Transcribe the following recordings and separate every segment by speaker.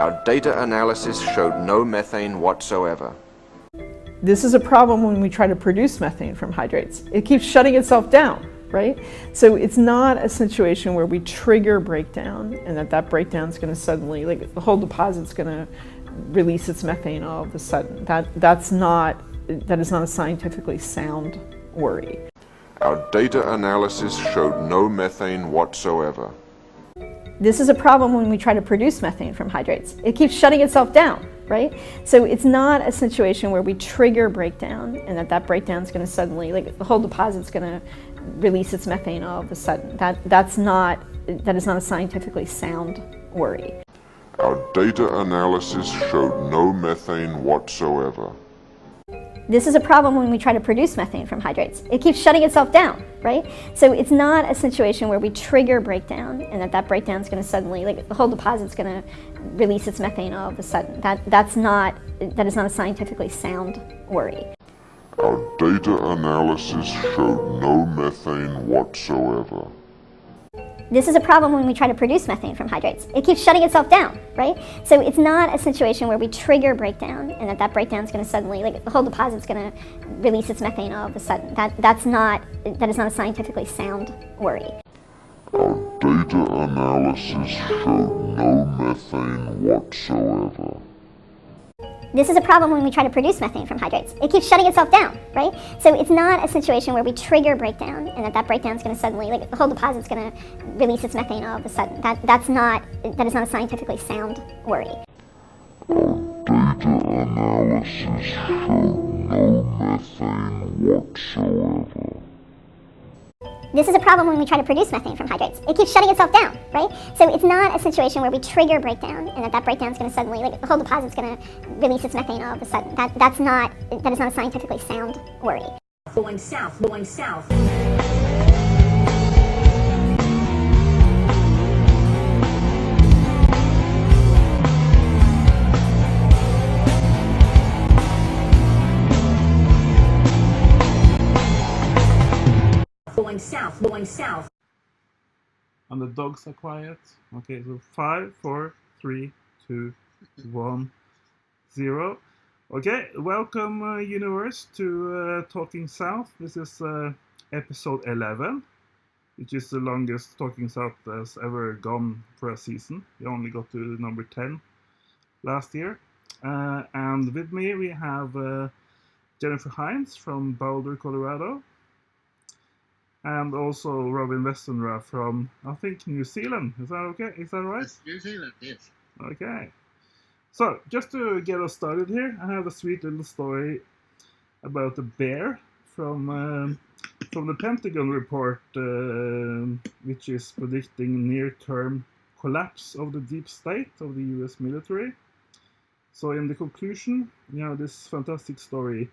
Speaker 1: Our data analysis showed no methane whatsoever.
Speaker 2: This is a problem when we try to produce methane from hydrates. It keeps shutting itself down, right? So it's not a situation where we trigger breakdown and that breakdown is going to suddenly, like the whole deposit's going to release its methane all of a sudden. That is not a scientifically sound worry.
Speaker 1: Our data analysis showed no methane whatsoever.
Speaker 2: This is a problem when we try to produce methane from hydrates. It keeps shutting itself down, right? So it's not a situation where we trigger breakdown and that breakdown is going to suddenly, like the whole deposit's going to release its methane all of a sudden. That is not a scientifically sound worry.
Speaker 1: Our data analysis showed no methane whatsoever.
Speaker 2: This is a problem when we try to produce methane from hydrates. It keeps shutting itself down, right? So it's not a situation where we trigger breakdown and that breakdown is going to suddenly, like the whole deposit's going to release its methane all of a sudden. That is not a scientifically sound worry.
Speaker 1: Our data analysis showed no methane whatsoever.
Speaker 2: This is a problem when we try to produce methane from hydrates. It keeps shutting itself down, right? So it's not a situation where we trigger breakdown and that breakdown is going to suddenly, like the whole deposit's going to release its methane all of a sudden. That is not a scientifically sound worry.
Speaker 1: Our data analysis showed no methane whatsoever.
Speaker 2: This is a problem when we try to produce methane from hydrates. It keeps shutting itself down, right? So it's not a situation where we trigger breakdown and that breakdown is going to suddenly, like the whole deposit's going to release its methane all of a sudden. That is not a scientifically sound worry.
Speaker 1: Our data analysis showed no methane whatsoever.
Speaker 2: This is a problem when we try to produce methane from hydrates. It keeps shutting itself down, right? So it's not a situation where we trigger breakdown and that breakdown is going to suddenly, like the whole deposit's going to release its methane all of a sudden. That is not a scientifically sound worry.
Speaker 3: Going south, going south. Going south, going south.
Speaker 4: And the dogs are quiet. Okay, so 5, 4, 3, 2, 1, 0. Okay, welcome universe to Talking South. This is episode 11, which is the longest Talking South has ever gone for a season. We only got to number 10 last year. And with me we have Jennifer Hynes from Boulder, Colorado. And also Robin Westenra from, I think, New Zealand. Is that okay? Is that right?
Speaker 5: Yes, New Zealand, yes.
Speaker 4: Okay. So, just to get us started here, I have a sweet little story about a bear from the Pentagon report, which is predicting near-term collapse of the deep state of the US military. So, in the conclusion, you know, this fantastic story.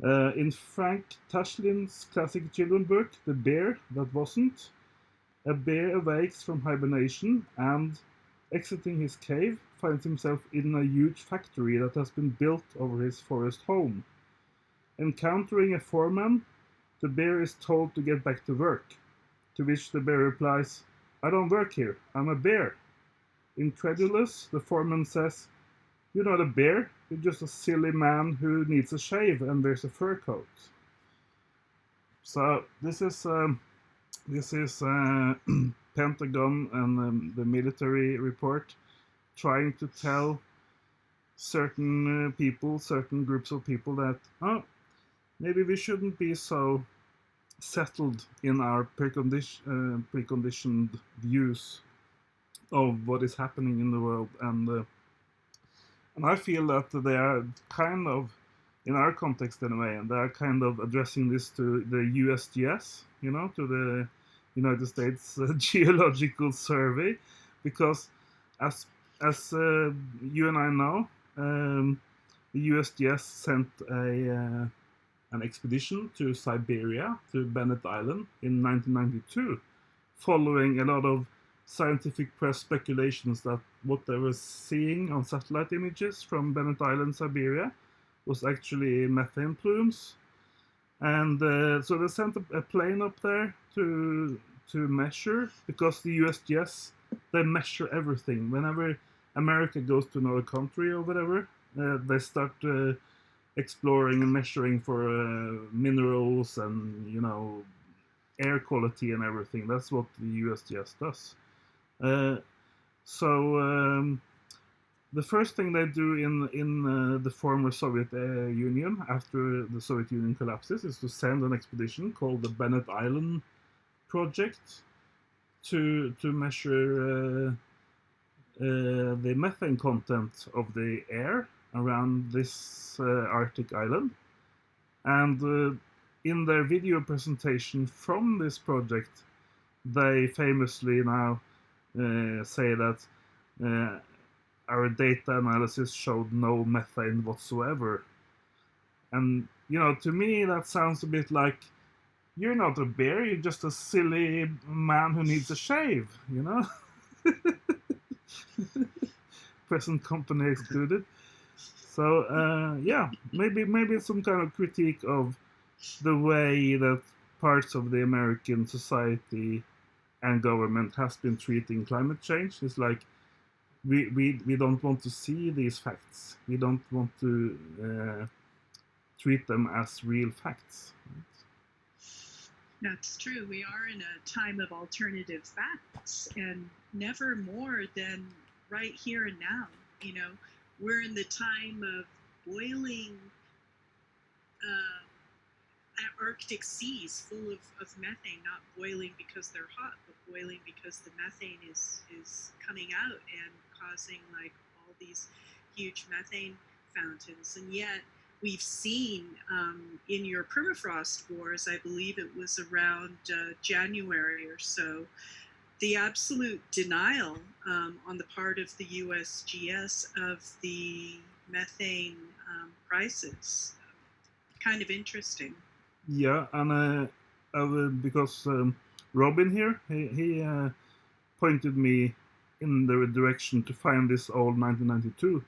Speaker 4: In Frank Tashlin's classic children's book, The Bear That Wasn't, a bear awakes from hibernation and, exiting his cave, finds himself in a huge factory that has been built over his forest home. Encountering a foreman, the bear is told to get back to work, to which the bear replies, "I don't work here, I'm a bear." Incredulous, the foreman says, "You're not a bear, you're just a silly man who needs a shave and wears a fur coat." So this is Pentagon and the military report trying to tell certain people, certain groups of people that, oh, maybe we shouldn't be so settled in our preconditioned views of what is happening in the world. And I feel that they are kind of, in our context anyway, they are kind of addressing this to the USGS, you know, to the United States Geological Survey, because as you and I know, the USGS sent an expedition to Siberia, to Bennett Island, in 1992, following a lot of scientific press speculations that what they were seeing on satellite images from Bennett Island, Siberia, was actually methane plumes. And so they sent a plane up there to measure, because the USGS, they measure everything. Whenever America goes to another country or whatever, they start exploring and measuring for minerals and, you know, air quality and everything. That's what the USGS does. So the first thing they do in the former Soviet Union after the Soviet Union collapses is to send an expedition called the Bennett Island Project to measure the methane content of the air around this Arctic island. And in their video presentation from this project, they famously now say that our data analysis showed no methane whatsoever. And, you know, to me that sounds a bit like, you're not a bear, you're just a silly man who needs a shave, you know? Present company excluded. So yeah, maybe some kind of critique of the way that parts of the American society and government has been treating climate change. It's like we don't want to see these facts. We don't want to treat them as real facts.
Speaker 5: That's true. We are in a time of alternative facts, and never more than right here and now. You know, we're in the time of boiling Arctic seas full of methane, not boiling because they're hot, but boiling because the methane is coming out and causing like all these huge methane fountains. And yet we've seen in your permafrost wars, I believe it was around January or so, the absolute denial on the part of the USGS of the methane crisis. Kind of interesting.
Speaker 4: Yeah, and because Robin here, he pointed me in the direction to find this old 1992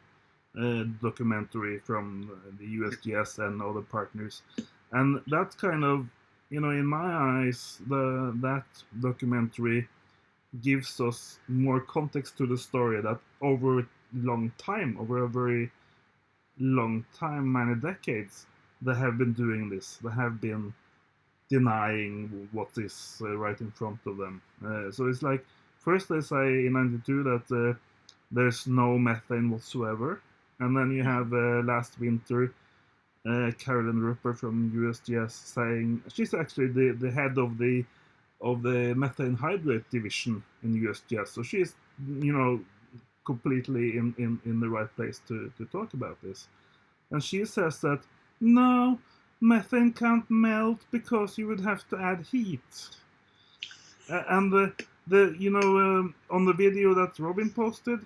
Speaker 4: documentary from the USGS and other partners, and that kind of, you know, in my eyes, that documentary gives us more context to the story, that over a very long time, many decades, they have been doing this. They have been denying what is right in front of them. So it's like, first they say in 92 that there's no methane whatsoever. And then you have last winter, Carolyn Rupert from USGS saying, she's actually the head of the methane hydrate division in USGS. So she's, you know, completely in the right place to talk about this. And she says that, no, methane can't melt because you would have to add heat. And the you know, on the video that Robin posted,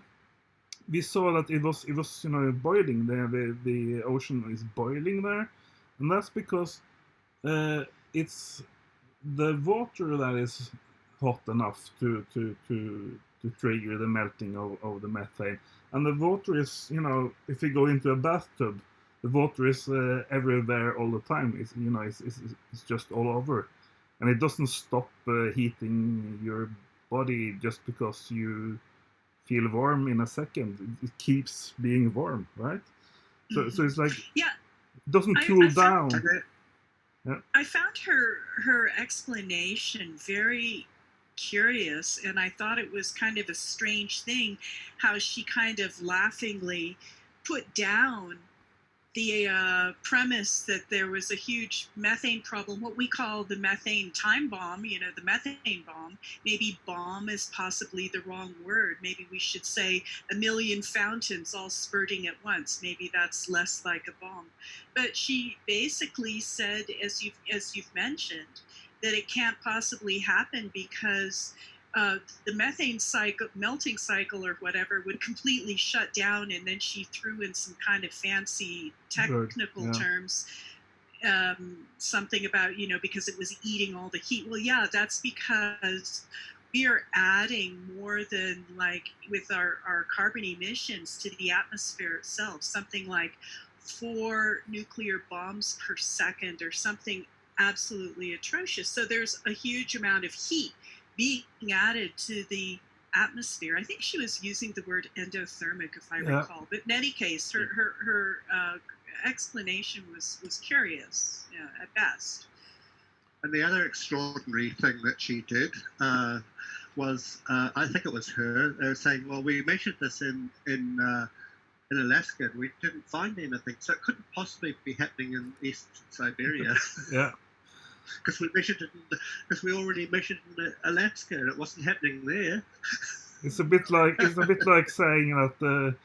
Speaker 4: we saw that it was you know, boiling there. The ocean is boiling there, and that's because it's the water that is hot enough to trigger the melting of the methane. And the water is, you know, if you go into a bathtub, the water is everywhere all the time. It's, you know, it's just all over, and it doesn't stop heating your body just because you feel warm in a second. It keeps being warm, right? So it's like,
Speaker 5: yeah,
Speaker 4: it doesn't cool down.
Speaker 5: Yeah. I found her explanation very curious, and I thought it was kind of a strange thing how she kind of laughingly put down the premise that there was a huge methane problem, what we call the methane time bomb, you know, the methane bomb. Maybe bomb is possibly the wrong word. Maybe we should say a million fountains all spurting at once. Maybe that's less like a bomb. But she basically said, as you've mentioned, that it can't possibly happen because the methane cycle, melting cycle or whatever, would completely shut down. And then she threw in some kind of fancy technical terms, something about, you know, because it was eating all the heat. Well, yeah, that's because we are adding more than, like, with our carbon emissions to the atmosphere itself, something like 4 nuclear bombs per second or something absolutely atrocious. So there's a huge amount of heat being added to the atmosphere. I think she was using the word endothermic, if I
Speaker 4: Yeah.
Speaker 5: recall. But in any case, her explanation was curious, at best.
Speaker 6: And the other extraordinary thing that she did was, I think it was her, they were saying, well, we measured this in Alaska and we didn't find anything, so it couldn't possibly be happening in East Siberia.
Speaker 4: Yeah.
Speaker 6: Because we already measured in Alaska and it wasn't happening there.
Speaker 4: It's a bit like saying that.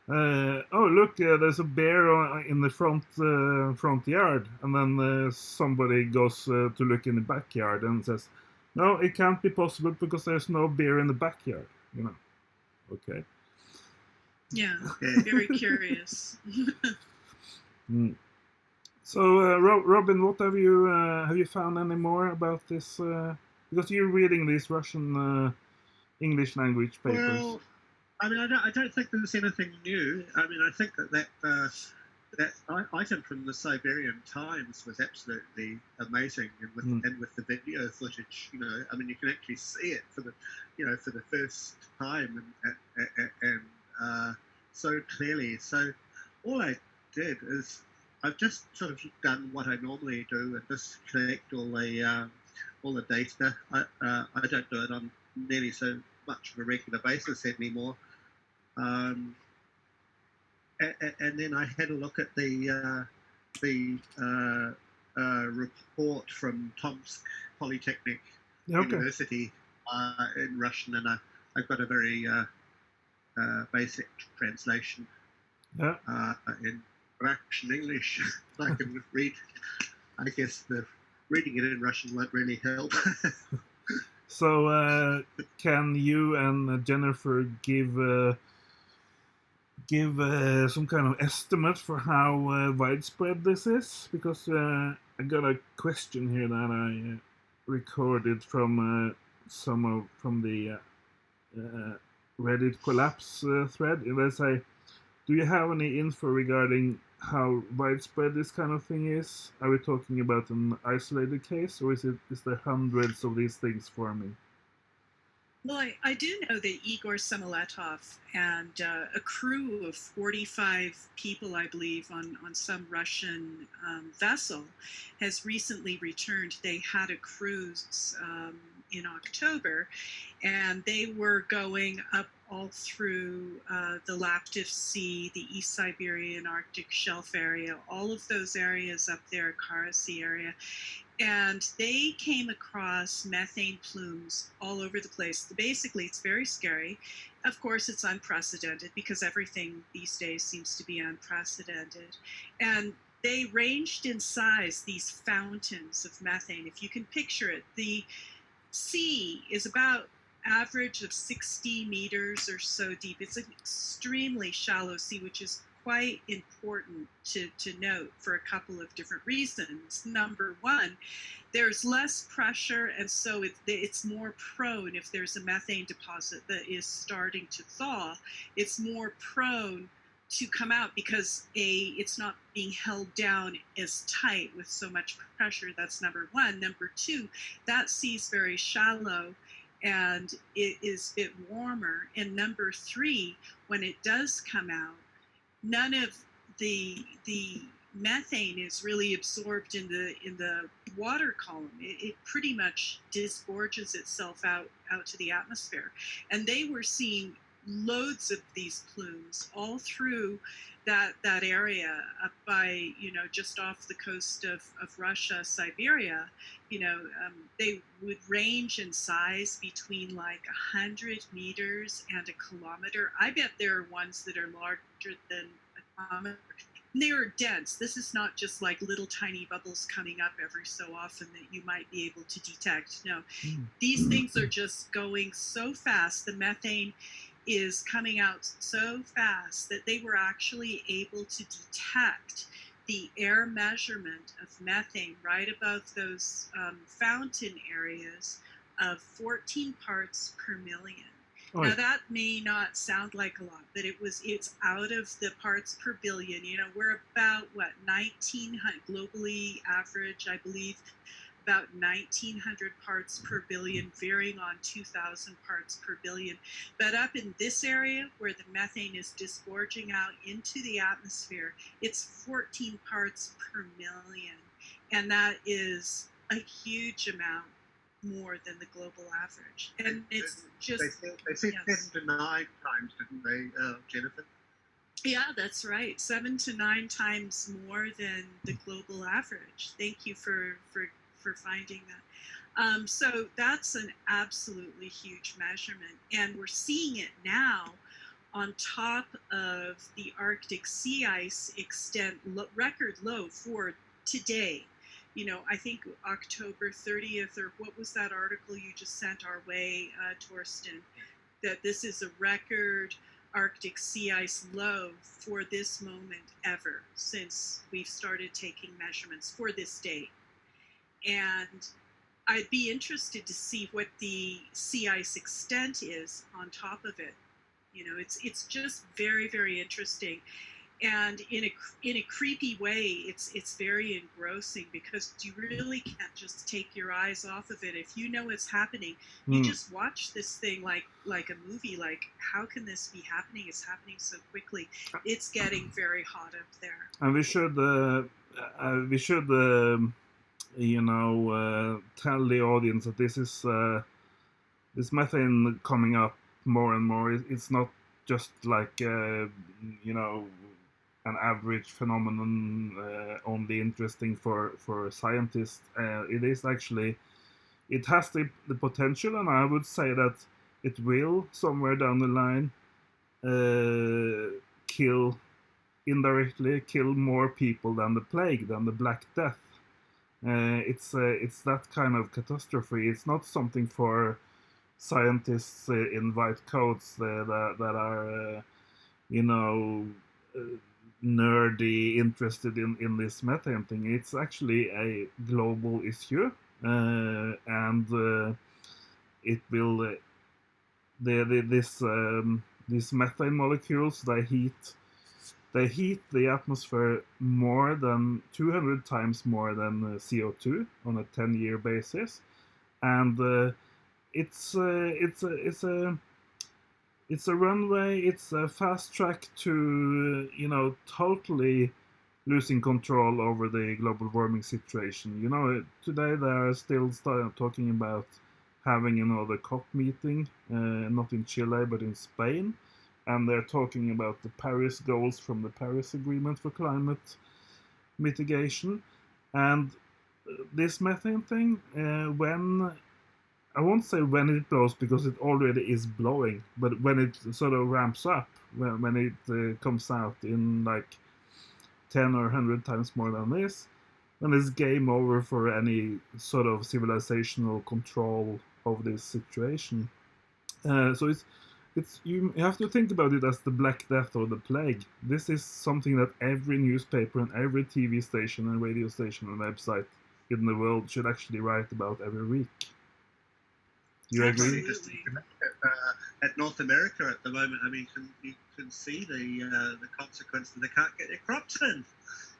Speaker 4: Oh look! There's a bear in the front yard, and then somebody goes to look in the backyard and says, "No, it can't be possible because there's no bear in the backyard." You know? Okay.
Speaker 5: Yeah, very curious.
Speaker 4: Mm. So, Robin, what have you found any more about this? Because you're reading these Russian English language papers.
Speaker 6: Well, I mean, I don't think there's anything new. I mean, I think that item from the Siberian Times was absolutely amazing, and with the video footage, I mean, you can actually see it for the first time and so clearly. So all I did is I've just sort of done what I normally do and just collect all the data. I don't do it on nearly so much of a regular basis anymore. And then I had a look at the report from Tomsk Polytechnic University in Russian, and I've got a very basic translation in Russian English. I can read. I guess reading it in Russian won't really help.
Speaker 4: So, can you and Jennifer give some kind of estimate for how widespread this is? Because I got a question here that I recorded from from the Reddit collapse thread. They say, "Do you have any info regarding how widespread this kind of thing is? Are we talking about an isolated case, or is there hundreds of these things forming?"
Speaker 5: Well, I do know that Igor Samoletov and a crew of 45 people, I believe, on some Russian vessel has recently returned. They had a cruise in October, and they were going up all through the Laptev Sea, the East Siberian Arctic Shelf area, all of those areas up there, Kara Sea area. And they came across methane plumes all over the place. Basically, it's very scary. Of course, it's unprecedented because everything these days seems to be unprecedented. And they ranged in size, these fountains of methane. If you can picture it, the sea is about average of 60 meters or so deep. It's an extremely shallow sea, which is quite important to note for a couple of different reasons. Number one, there's less pressure, and so it's more prone, if there's a methane deposit that is starting to thaw, it's more prone to come out because it's not being held down as tight with so much pressure. That's number one. Number two, that sea's very shallow and it is a bit warmer. And number three, when it does come out, none of the methane is really absorbed in the water column. It pretty much disgorges itself out to the atmosphere. And they were seeing loads of these plumes all through that area up by, just off the coast of Russia, Siberia. They would range in size between like 100 meters and a kilometer. I bet there are ones that are larger than a kilometer. And they are dense. This is not just like little tiny bubbles coming up every so often that you might be able to detect. No, these things are just going so fast. The methane is coming out so fast that they were actually able to detect the air measurement of methane right above those fountain areas of 14 parts per million.
Speaker 4: Right.
Speaker 5: Now that may not sound like a lot, but it's out of the parts per billion. We're about 1900 globally average, I believe, about 1900 parts per billion, varying on 2000 parts per billion. But up in this area where the methane is disgorging out into the atmosphere, it's 14 parts per million. And that is a huge amount more than the global average. And it's just...
Speaker 6: They said yes. 7 to 9 times, didn't they, Jennifer?
Speaker 5: Yeah, that's right. 7 to 9 times more than the global average. Thank you for finding that. So that's an absolutely huge measurement. And we're seeing it now on top of the Arctic sea ice extent record low for today. You know, I think October 30th, or what was that article you just sent our way, Torsten, that this is a record Arctic sea ice low for this moment ever since we've started taking measurements for this date. And I'd be interested to see what the sea ice extent is on top of it. You know, it's just very, very interesting. And in a creepy way, it's very engrossing, because you really can't just take your eyes off of it. If you know it's happening, you just watch this thing like a movie. Like, how can this be happening? It's happening so quickly. It's getting very hot up there.
Speaker 4: And we should tell the audience that this is this methane coming up more and more. It's not just like an average phenomenon only interesting for scientists. It is actually, it has the potential, and I would say that it will somewhere down the line indirectly kill more people than the plague, than the Black Death. It's that kind of catastrophe. It's not something for scientists in white coats that are nerdy interested in this methane thing. It's actually a global issue, and it will these methane molecules, they heat the atmosphere more than 200 times more than CO2 on a 10-year basis, and it's a runway. It's a fast track to totally losing control over the global warming situation. Today they are still talking about having another COP meeting, not in Chile but in Spain, and they're talking about the Paris goals from the Paris Agreement for climate mitigation. And this methane thing, I won't say when it blows, because it already is blowing, but when it sort of ramps up, when it comes out in like 10 or 100 times more than this, then it's game over for any sort of civilizational control of this situation. So you have to think about it as the Black Death or the plague. This is something that every newspaper and every TV station and radio station and website in the world should actually write about every week. You agree?
Speaker 6: At North America at the moment, I mean, you can see the consequence that they can't get their crops in.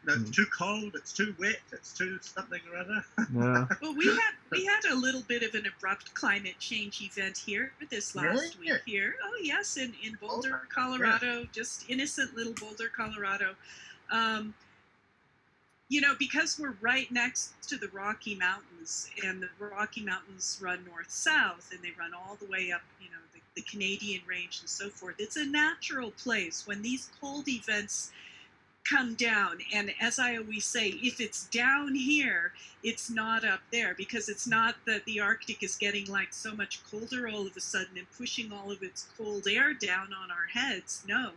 Speaker 6: It's too cold, it's too wet, it's too something or other.
Speaker 4: Yeah.
Speaker 5: Well, we had a little bit of an abrupt climate change event here this last week here. Oh yes, in Boulder, Colorado, just innocent little Boulder, Colorado. Because we're right next to the Rocky Mountains, and the Rocky Mountains run north-south, and they run all the way up, the Canadian range and so forth. It's a natural place when these cold events come down. And as I always say, if it's down here, it's not up there, because it's not that the Arctic is getting like so much colder all of a sudden and pushing all of its cold air down on our heads. No,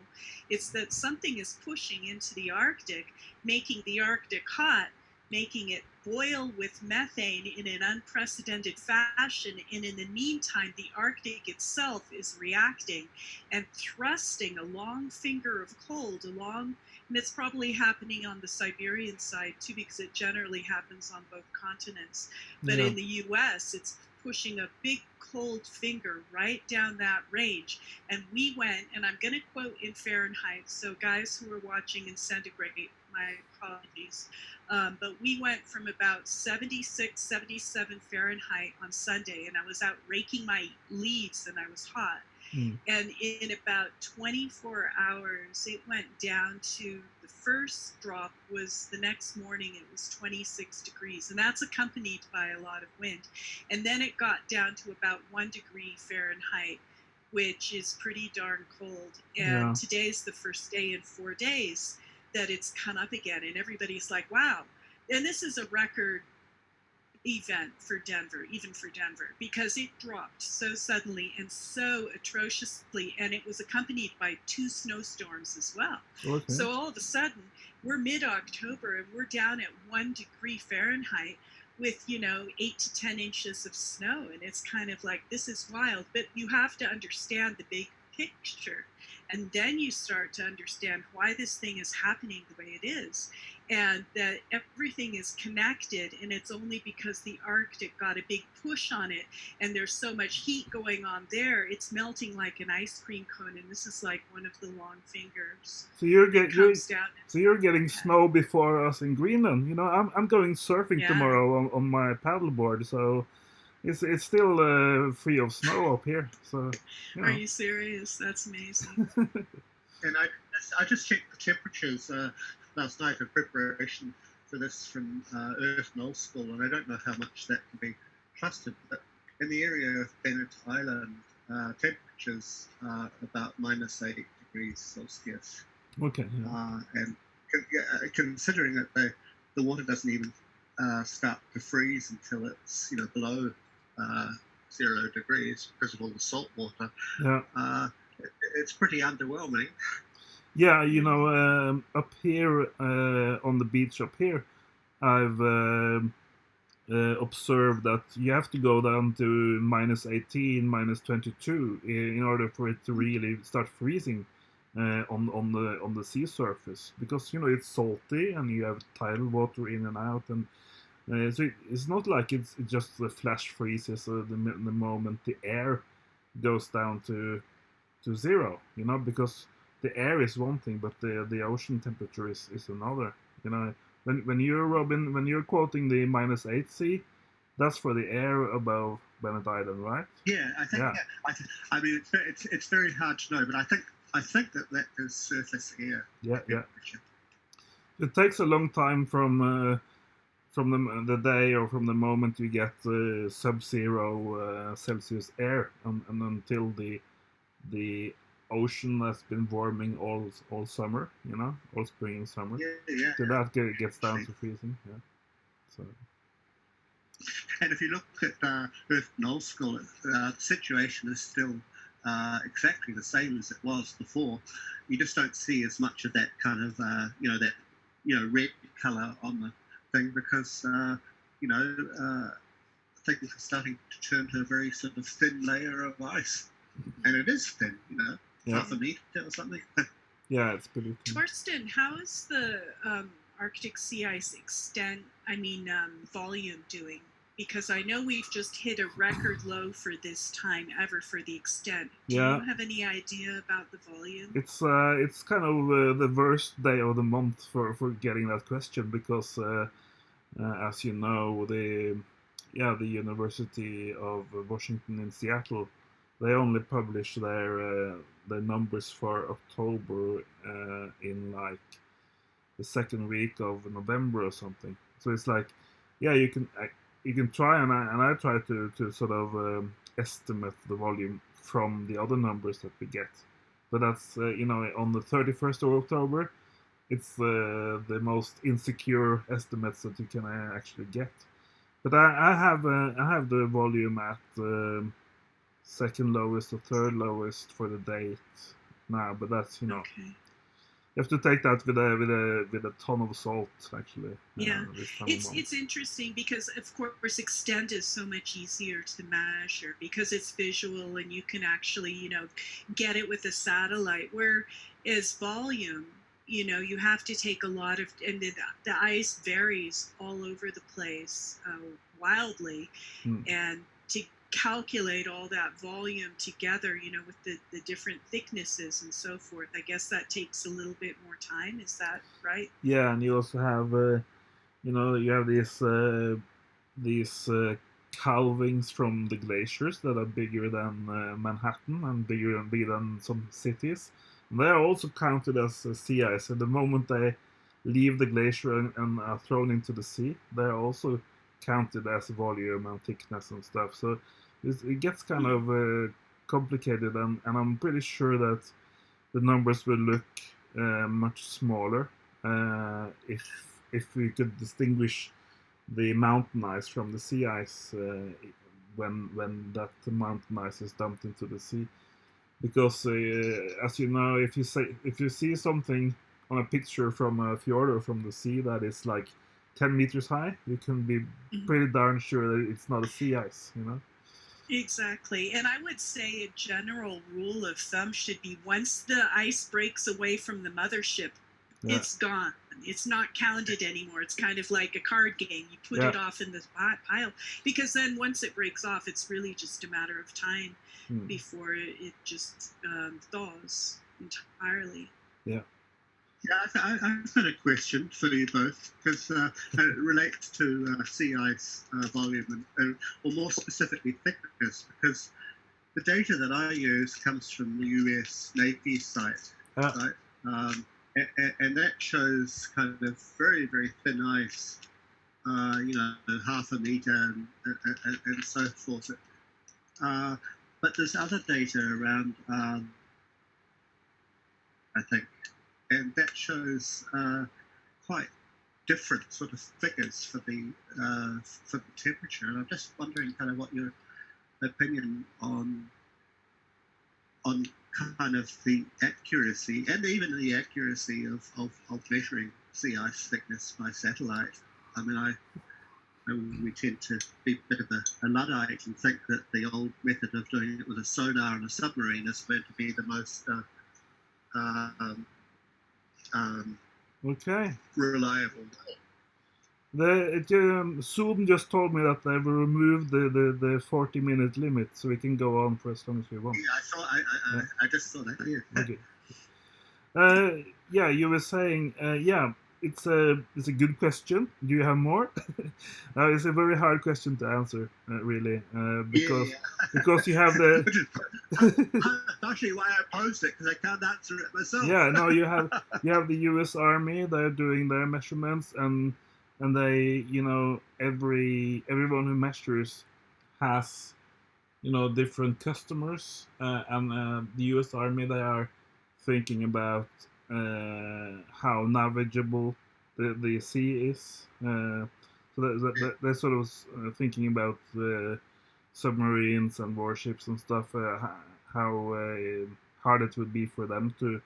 Speaker 5: it's that something is pushing into the Arctic, making the Arctic hot, making it boil with methane in an unprecedented fashion. And in the meantime, the Arctic itself is reacting and thrusting a long finger of cold along. And it's probably happening on the Siberian side too, because it generally happens on both continents. But in the US, it's pushing a big cold finger right down that range. And we went, and I'm going to quote in Fahrenheit, so guys who are watching in centigrade, my apologies, but we went from about 76, 77 Fahrenheit on Sunday, and I was out raking my leaves and I was hot. And in about 24 hours, it went down to, the first drop was the next morning, it was 26 degrees. And that's accompanied by a lot of wind. And then it got down to about 1 degree Fahrenheit, which is pretty darn cold. And today's the first day in 4 days that it's come up again. And everybody's like, wow. And this is a record event for Denver, even for Denver, because it dropped so suddenly and so atrociously, and it was accompanied by 2 snowstorms as well. Okay. So all of a sudden, we're mid-October and we're down at 1 degree Fahrenheit with, 8 to 10 inches of snow, and it's kind of like, this is wild. But you have to understand the big picture, and then you start to understand why this thing is happening the way it is, and that everything is connected, and it's only because the Arctic got a big push on it, and there's so much heat going on there, it's melting like an ice cream cone, and this is like one of the long fingers.
Speaker 4: So you're getting snow before us in Greenland. I'm going surfing tomorrow on my paddleboard, so it's still free of snow up here. So
Speaker 5: Are you serious? That's amazing.
Speaker 6: And I just checked the temperatures last night in preparation for this from Earth Null School, and I don't know how much that can be trusted, but in the area of Bennett Island, temperatures are about -8 degrees Celsius.
Speaker 4: Okay.
Speaker 6: And considering that the water doesn't even start to freeze until it's below 0 degrees because of all the salt water. It's pretty underwhelming.
Speaker 4: Yeah, up here on the beach up here, I've observed that you have to go down to -18, -22 in order for it to really start freezing on the sea surface, because it's salty and you have tidal water in and out, and so it's not like it's just the flash freezes the moment the air goes down to 0, because the air is one thing, but the ocean temperature is another. When you're quoting the -8 C, that's for the air above Bennett Island, right?
Speaker 6: Yeah, I think. Yeah. I mean, it's very hard to know, but I think that is surface air.
Speaker 4: Yeah. It takes a long time from the day or from the moment you get sub-zero Celsius air and until the ocean has been warming all summer, all spring and summer.
Speaker 6: Yeah.
Speaker 4: So that gets down to freezing. Yeah. So.
Speaker 6: And if you look at Earth Null School, the situation is still exactly the same as it was before. You just don't see as much of that kind of red color on the thing, because things are starting to turn to a very sort of thin layer of ice, and it is thin, half a meter or something.
Speaker 4: Yeah, it's pretty thin.
Speaker 5: Torsten, how is the Arctic sea ice volume doing? Because I know we've just hit a record low for this time ever for the extent. Do you have any idea about the volume?
Speaker 4: It's kind of the worst day of the month for getting that question, because as you know, the University of Washington in Seattle, they only publish their numbers for October in like the second week of November or something. So it's like, you can try, and I try to sort of estimate the volume from the other numbers that we get. But that's on the 31st of October, it's the most insecure estimates that you can actually get. But I have the volume at second lowest or third lowest for the date now. But that's
Speaker 5: Okay.
Speaker 4: You have to take that with a ton of salt, actually.
Speaker 5: Yeah, it's interesting because, of course, extent is so much easier to measure because it's visual and you can actually, get it with a satellite. Whereas volume, you have to take a lot of, and the ice varies all over the place wildly, and calculate all that volume together, with the different thicknesses and so forth. I guess that takes a little bit more time. Is that right?
Speaker 4: Yeah, and you also have, you have these calvings from the glaciers that are bigger than Manhattan and bigger than some cities. And they are also counted as sea ice. And the moment they leave the glacier and are thrown into the sea, they are also counted as volume and thickness and stuff. So it gets kind of complicated, and I'm pretty sure that the numbers will look much smaller if we could distinguish the mountain ice from the sea ice when that mountain ice is dumped into the sea. Because as you know, if you see something on a picture from a fjord or from the sea that is like 10 meters high, you can be pretty darn sure that it's not a sea ice,
Speaker 5: Exactly. And I would say a general rule of thumb should be, once the ice breaks away from the mothership, it's gone. It's not counted anymore. It's kind of like a card game. You put it off in the pile, because then once it breaks off, it's really just a matter of time before it just thaws entirely.
Speaker 6: Yeah, I've got a question for you both, because it relates to sea ice volume or more specifically thickness, because the data that I use comes from the US Navy site, right? And that shows kind of very, very thin ice, half a meter and so forth. But there's other data around, I think, and that shows quite different sort of figures for the temperature. And I'm just wondering kind of what your opinion on kind of the accuracy, and even the accuracy of measuring sea ice thickness by satellite. I mean, we tend to be a bit of a Luddite and think that the old method of doing it with a sonar and a submarine is going to be the most reliable.
Speaker 4: Zoom just told me that they've removed the 40-minute limit, so we can go on for as long as we want.
Speaker 6: Yeah, I just saw that. Yeah.
Speaker 4: Okay. You were saying, it's a good question. Do you have more? It's a very hard question to answer, really, because you have the.
Speaker 6: Actually, why I posed it, because I can't answer it myself.
Speaker 4: Yeah, no, you have the U.S. Army. They're doing their measurements, and they, everyone who measures has, different customers, and the U.S. Army, they are thinking about how navigable the sea is. So they're sort of thinking about submarines and warships and stuff, how hard it would be for them to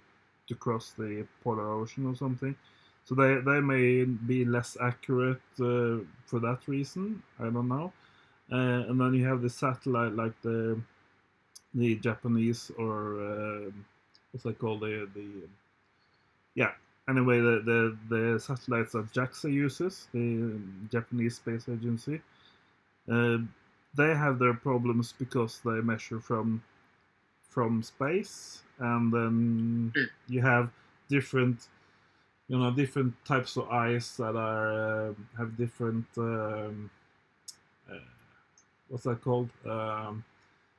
Speaker 4: cross the polar ocean or something. So they may be less accurate for that reason. I don't know. And then you have the satellite, like the Japanese, or what's that called? Anyway, the satellites that JAXA uses, the Japanese Space Agency, they have their problems because they measure from space, and then you have different types of ice that are have different what's that called?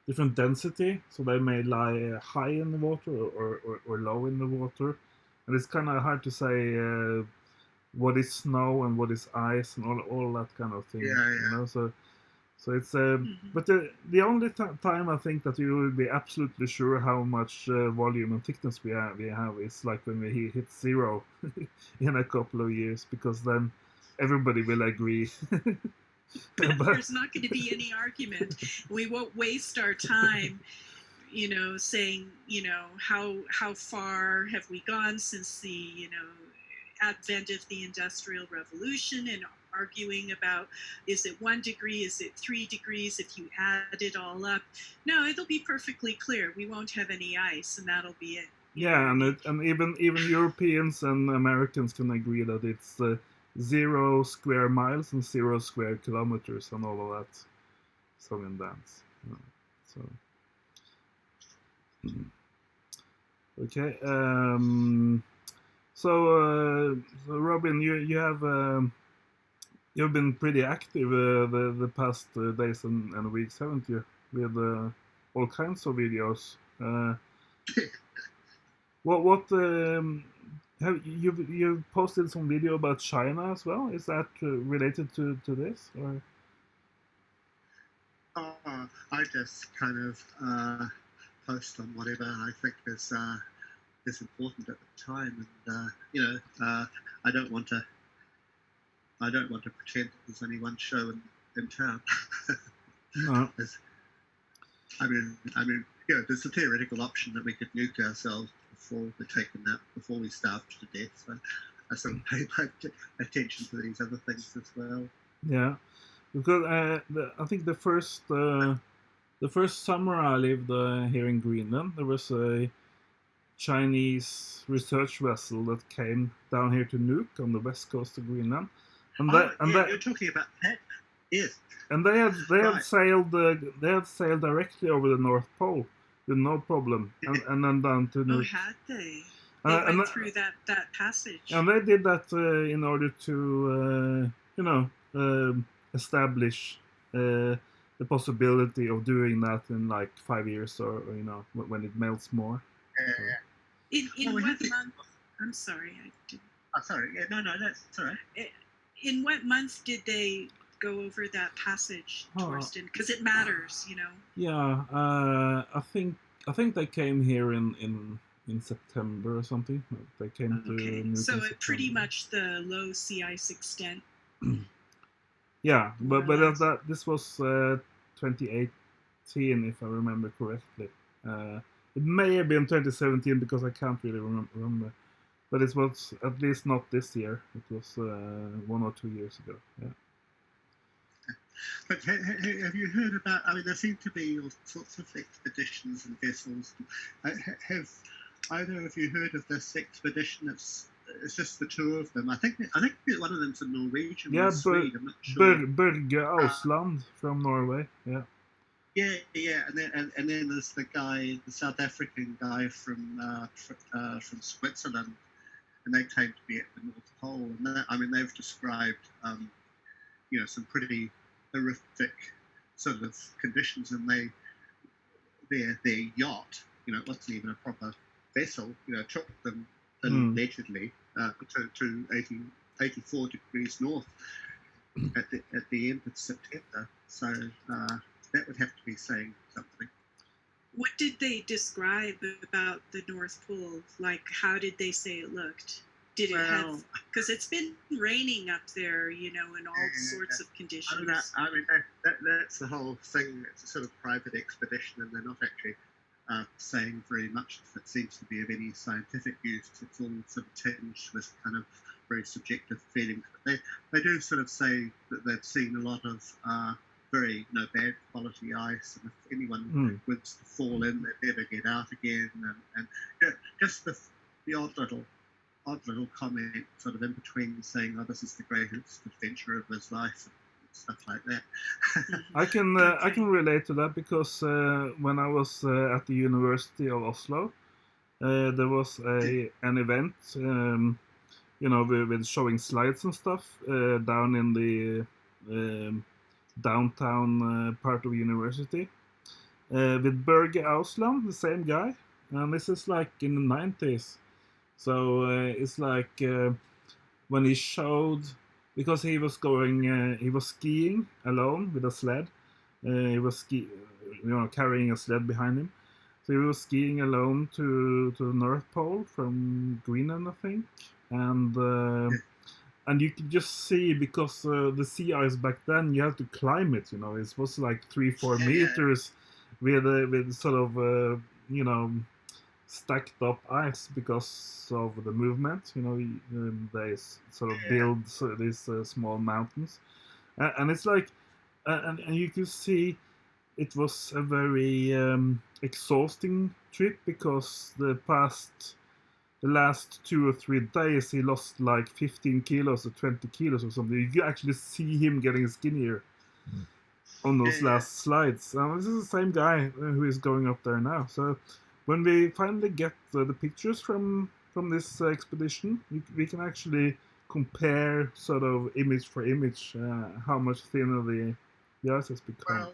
Speaker 4: Different density, so they may lie high in the water or low in the water, and it's kind of hard to say what is snow and what is ice and all that kind of thing. So it's but the only time I think that we will be absolutely sure how much volume and thickness we have is like when we hit zero in a couple of years, because then everybody will agree.
Speaker 5: There's not going to be any argument. We won't waste our time, saying, how far have we gone since the, advent of the Industrial Revolution, and arguing about, is it 1 degree, is it 3 degrees, if you add it all up. No, it'll be perfectly clear. We won't have any ice, and that'll be it.
Speaker 4: Yeah, and even Europeans and Americans can agree that it's 0 square miles and 0 square kilometers and all of that song and dance. So okay. So Robin, you've been pretty active the past days and weeks, haven't you? With all kinds of videos. What have you've posted some video about China as well? Is that related to this or?
Speaker 6: I just kind of post on whatever I think is important at the time, and I don't want to pretend there's only one show in town.
Speaker 4: No.
Speaker 6: I mean, there's a theoretical option that we could nuke ourselves before we starved to death. So I sort of pay attention to these other things as well.
Speaker 4: Yeah, because I think the first summer I lived here in Greenland, there was a Chinese research vessel that came down here to nuke on the west coast of Greenland,
Speaker 6: you're talking about that, yes.
Speaker 4: And they had sailed directly over the North Pole with no problem, and then down to nuke.
Speaker 5: Oh, had they? They went through that passage.
Speaker 4: And they did that in order to establish the possibility of doing that in like 5 years or when it melts more.
Speaker 5: In what month? I'm sorry, I didn't.
Speaker 6: Oh, sorry. Yeah, no, that's all right.
Speaker 5: In what month did they go over that passage, Torsten? Because it matters,
Speaker 4: Yeah, I think they came here in September or something. They came to.
Speaker 5: Okay, so pretty much the low sea ice extent.
Speaker 4: Yeah, but this was 2018, if I remember correctly. It may have been 2017 because I can't really remember. But it was at least not this year. It was 1 or 2 years ago. Yeah.
Speaker 6: But have you heard about? I mean, there seem to be all sorts of expeditions and vessels. Have either of you heard of this expedition? It's just the two of them. I think one of them's a Norwegian.
Speaker 4: Yeah,
Speaker 6: Swede. I'm not sure.
Speaker 4: Børge Ausland from Norway. Yeah.
Speaker 6: Yeah, and then there's the South African guy from Switzerland, and they claim to be at the North Pole. And they've described some pretty horrific sort of conditions, and their yacht, it wasn't even a proper vessel, took them allegedly to 84 degrees north at the end of September. So that would have to be saying something.
Speaker 5: What did they describe about the North Pole? Like, how did they say it looked? Did it have? Because it's been raining up there, in all sorts of conditions.
Speaker 6: That's the whole thing. It's a sort of private expedition, and they're not actually saying very much that seems to be of any scientific use. It's all sort of tinged with kind of very subjective feelings. But they do sort of say that they've seen a lot of very bad quality ice, and if anyone was to fall in, they'd never get out again. And just the odd little comment sort of in between saying, "Oh, this is the greatest adventure of his life," and stuff like that.
Speaker 4: I can relate to that because when I was at the University of Oslo, there was an event, with showing slides and stuff down in the downtown part of university with Børge Ausland, the same guy, and this is like in the 90s. So it's like when he showed, because he was skiing alone with a sled. He was carrying a sled behind him. So he was skiing alone to the North Pole from Greenland, I think, and you could just see, because the sea ice back then, you had to climb it. It was like 3-4 meters with sort of stacked up ice because of the movement. They sort of build these small mountains, and it's like, and you could see it was a very exhausting trip, because the last 2 or 3 days he lost like 15 kilos or 20 kilos or something. You could actually see him getting skinnier. on those
Speaker 6: Yeah.
Speaker 4: last slides. This is the same guy who is going up there now. So when we finally get the pictures from this expedition, we can actually compare sort of image for image how much thinner the ice has become.
Speaker 6: Well,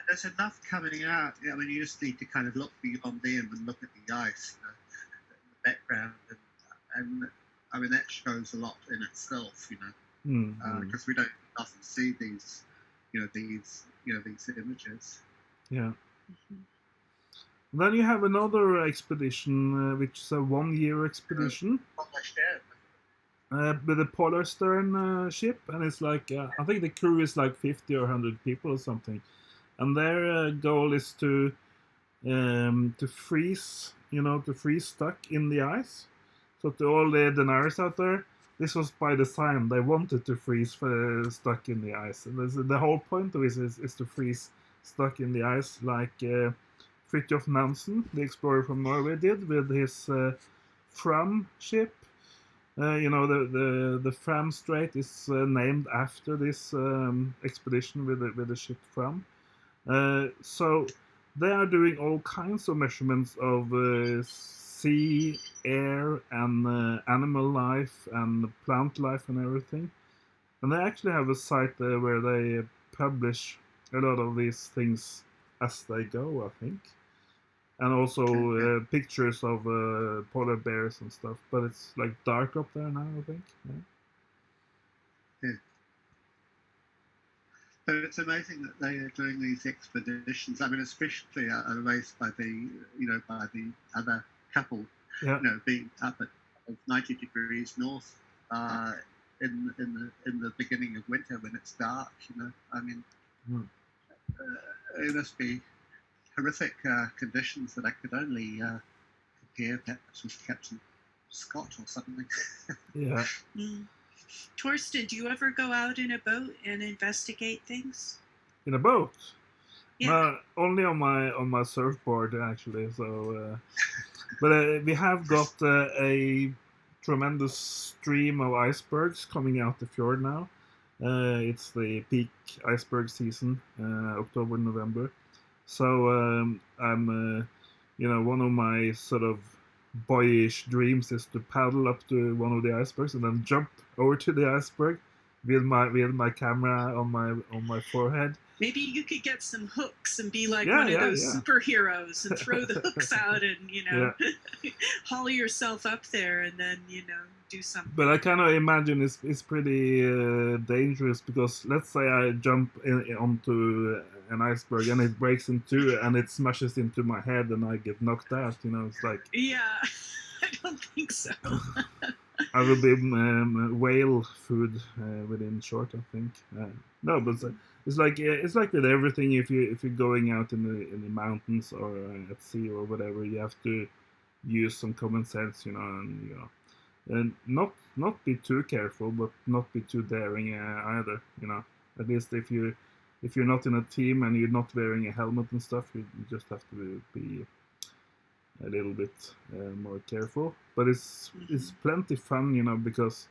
Speaker 6: there's enough coming out. I mean, you just need to kind of look beyond them and look at the ice, in the background, and I mean that shows a lot in itself, because we don't often see these images.
Speaker 4: Yeah. Then you have another expedition, which is a 1-year expedition. With a Polar Stern ship, and it's like I think the crew is like 50 or 100 people or something, and their goal is to freeze, to freeze stuck in the ice. So to all the deniers out there, this was by design. They wanted to freeze stuck in the ice, and the whole point of this is to freeze stuck in the ice, like Fridtjof Nansen, the explorer from Norway, did with his Fram ship. The Fram Strait is named after this expedition with the ship Fram. So they are doing all kinds of measurements of sea, air, and animal life and plant life and everything. And they actually have a site there where they publish a lot of these things as they go, I think. And also pictures of polar bears and stuff. But it's like dark up there now, I think.
Speaker 6: Yeah. But it's amazing that they are doing these expeditions. I mean, especially I'm amazed by the other couple, being up at 90 degrees north in the beginning of winter when it's dark. I mean, it must be horrific conditions that I could only compare perhaps with Captain Scott or something.
Speaker 4: Yeah.
Speaker 5: Torsten, do you ever go out in a boat and investigate things?
Speaker 4: In a boat?
Speaker 5: Yeah.
Speaker 4: No, only on my surfboard actually. So, but we have got a tremendous stream of icebergs coming out the fjord now. It's the peak iceberg season, October, November. So I'm, one of my sort of boyish dreams is to paddle up to one of the icebergs and then jump over to the iceberg with my camera on my forehead.
Speaker 5: Maybe you could get some hooks and be like one of those superheroes and throw the hooks out and haul yourself up there and then do something.
Speaker 4: But I kind of imagine it's pretty dangerous because let's say I jump onto an iceberg and it breaks in two and it smashes into my head and I get knocked out. It's like
Speaker 5: I don't think so.
Speaker 4: I will be whale food within short, I think. No, but it's like with everything. If you're going out in the mountains or at sea or whatever, you have to use some common sense, and not be too careful, but not be too daring either. At least if you're not in a team and you're not wearing a helmet and stuff, you just have to be a little bit more careful. But it's plenty fun, because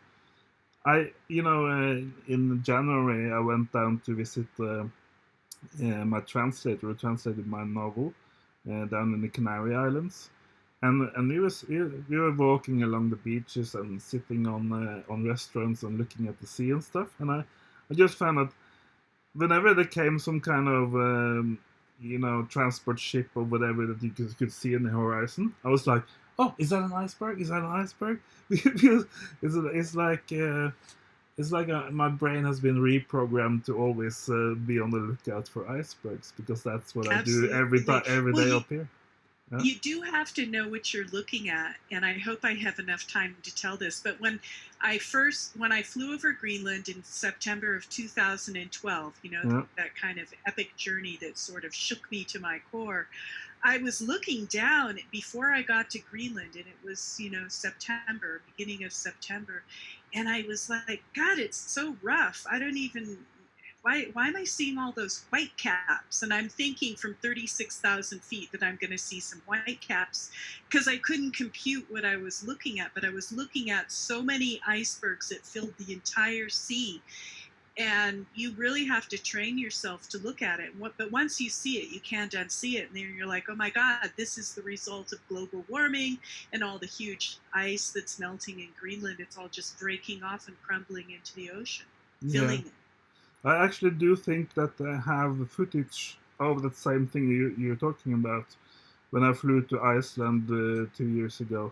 Speaker 4: in January I went down to visit my translator who translated my novel down in the Canary Islands, and we were walking along the beaches and sitting on restaurants and looking at the sea and stuff, and I just found that whenever there came some kind of transport ship or whatever that you could see in the horizon, I was like, oh, is that an iceberg? Is that an iceberg? Because it's like my brain has been reprogrammed to always be on the lookout for icebergs, because that's what
Speaker 5: Absolutely.
Speaker 4: I do every day up here. Yeah.
Speaker 5: You do have to know what you're looking at, and I hope I have enough time to tell this, but when I flew over Greenland in September of 2012, that kind of epic journey that sort of shook me to my core, I was looking down before I got to Greenland, and it was, September, beginning of September, and I was like, God, it's so rough. I don't even... Why am I seeing all those white caps? And I'm thinking from 36,000 feet that I'm going to see some white caps, because I couldn't compute what I was looking at. But I was looking at so many icebergs that filled the entire sea. And you really have to train yourself to look at it. But once you see it, you can't unsee it. And then you're like, oh my God, this is the result of global warming and all the huge ice that's melting in Greenland. It's all just breaking off and crumbling into the ocean, filling it.
Speaker 4: I actually do think that I have footage of that same thing you're talking about. When I flew to Iceland 2 years ago,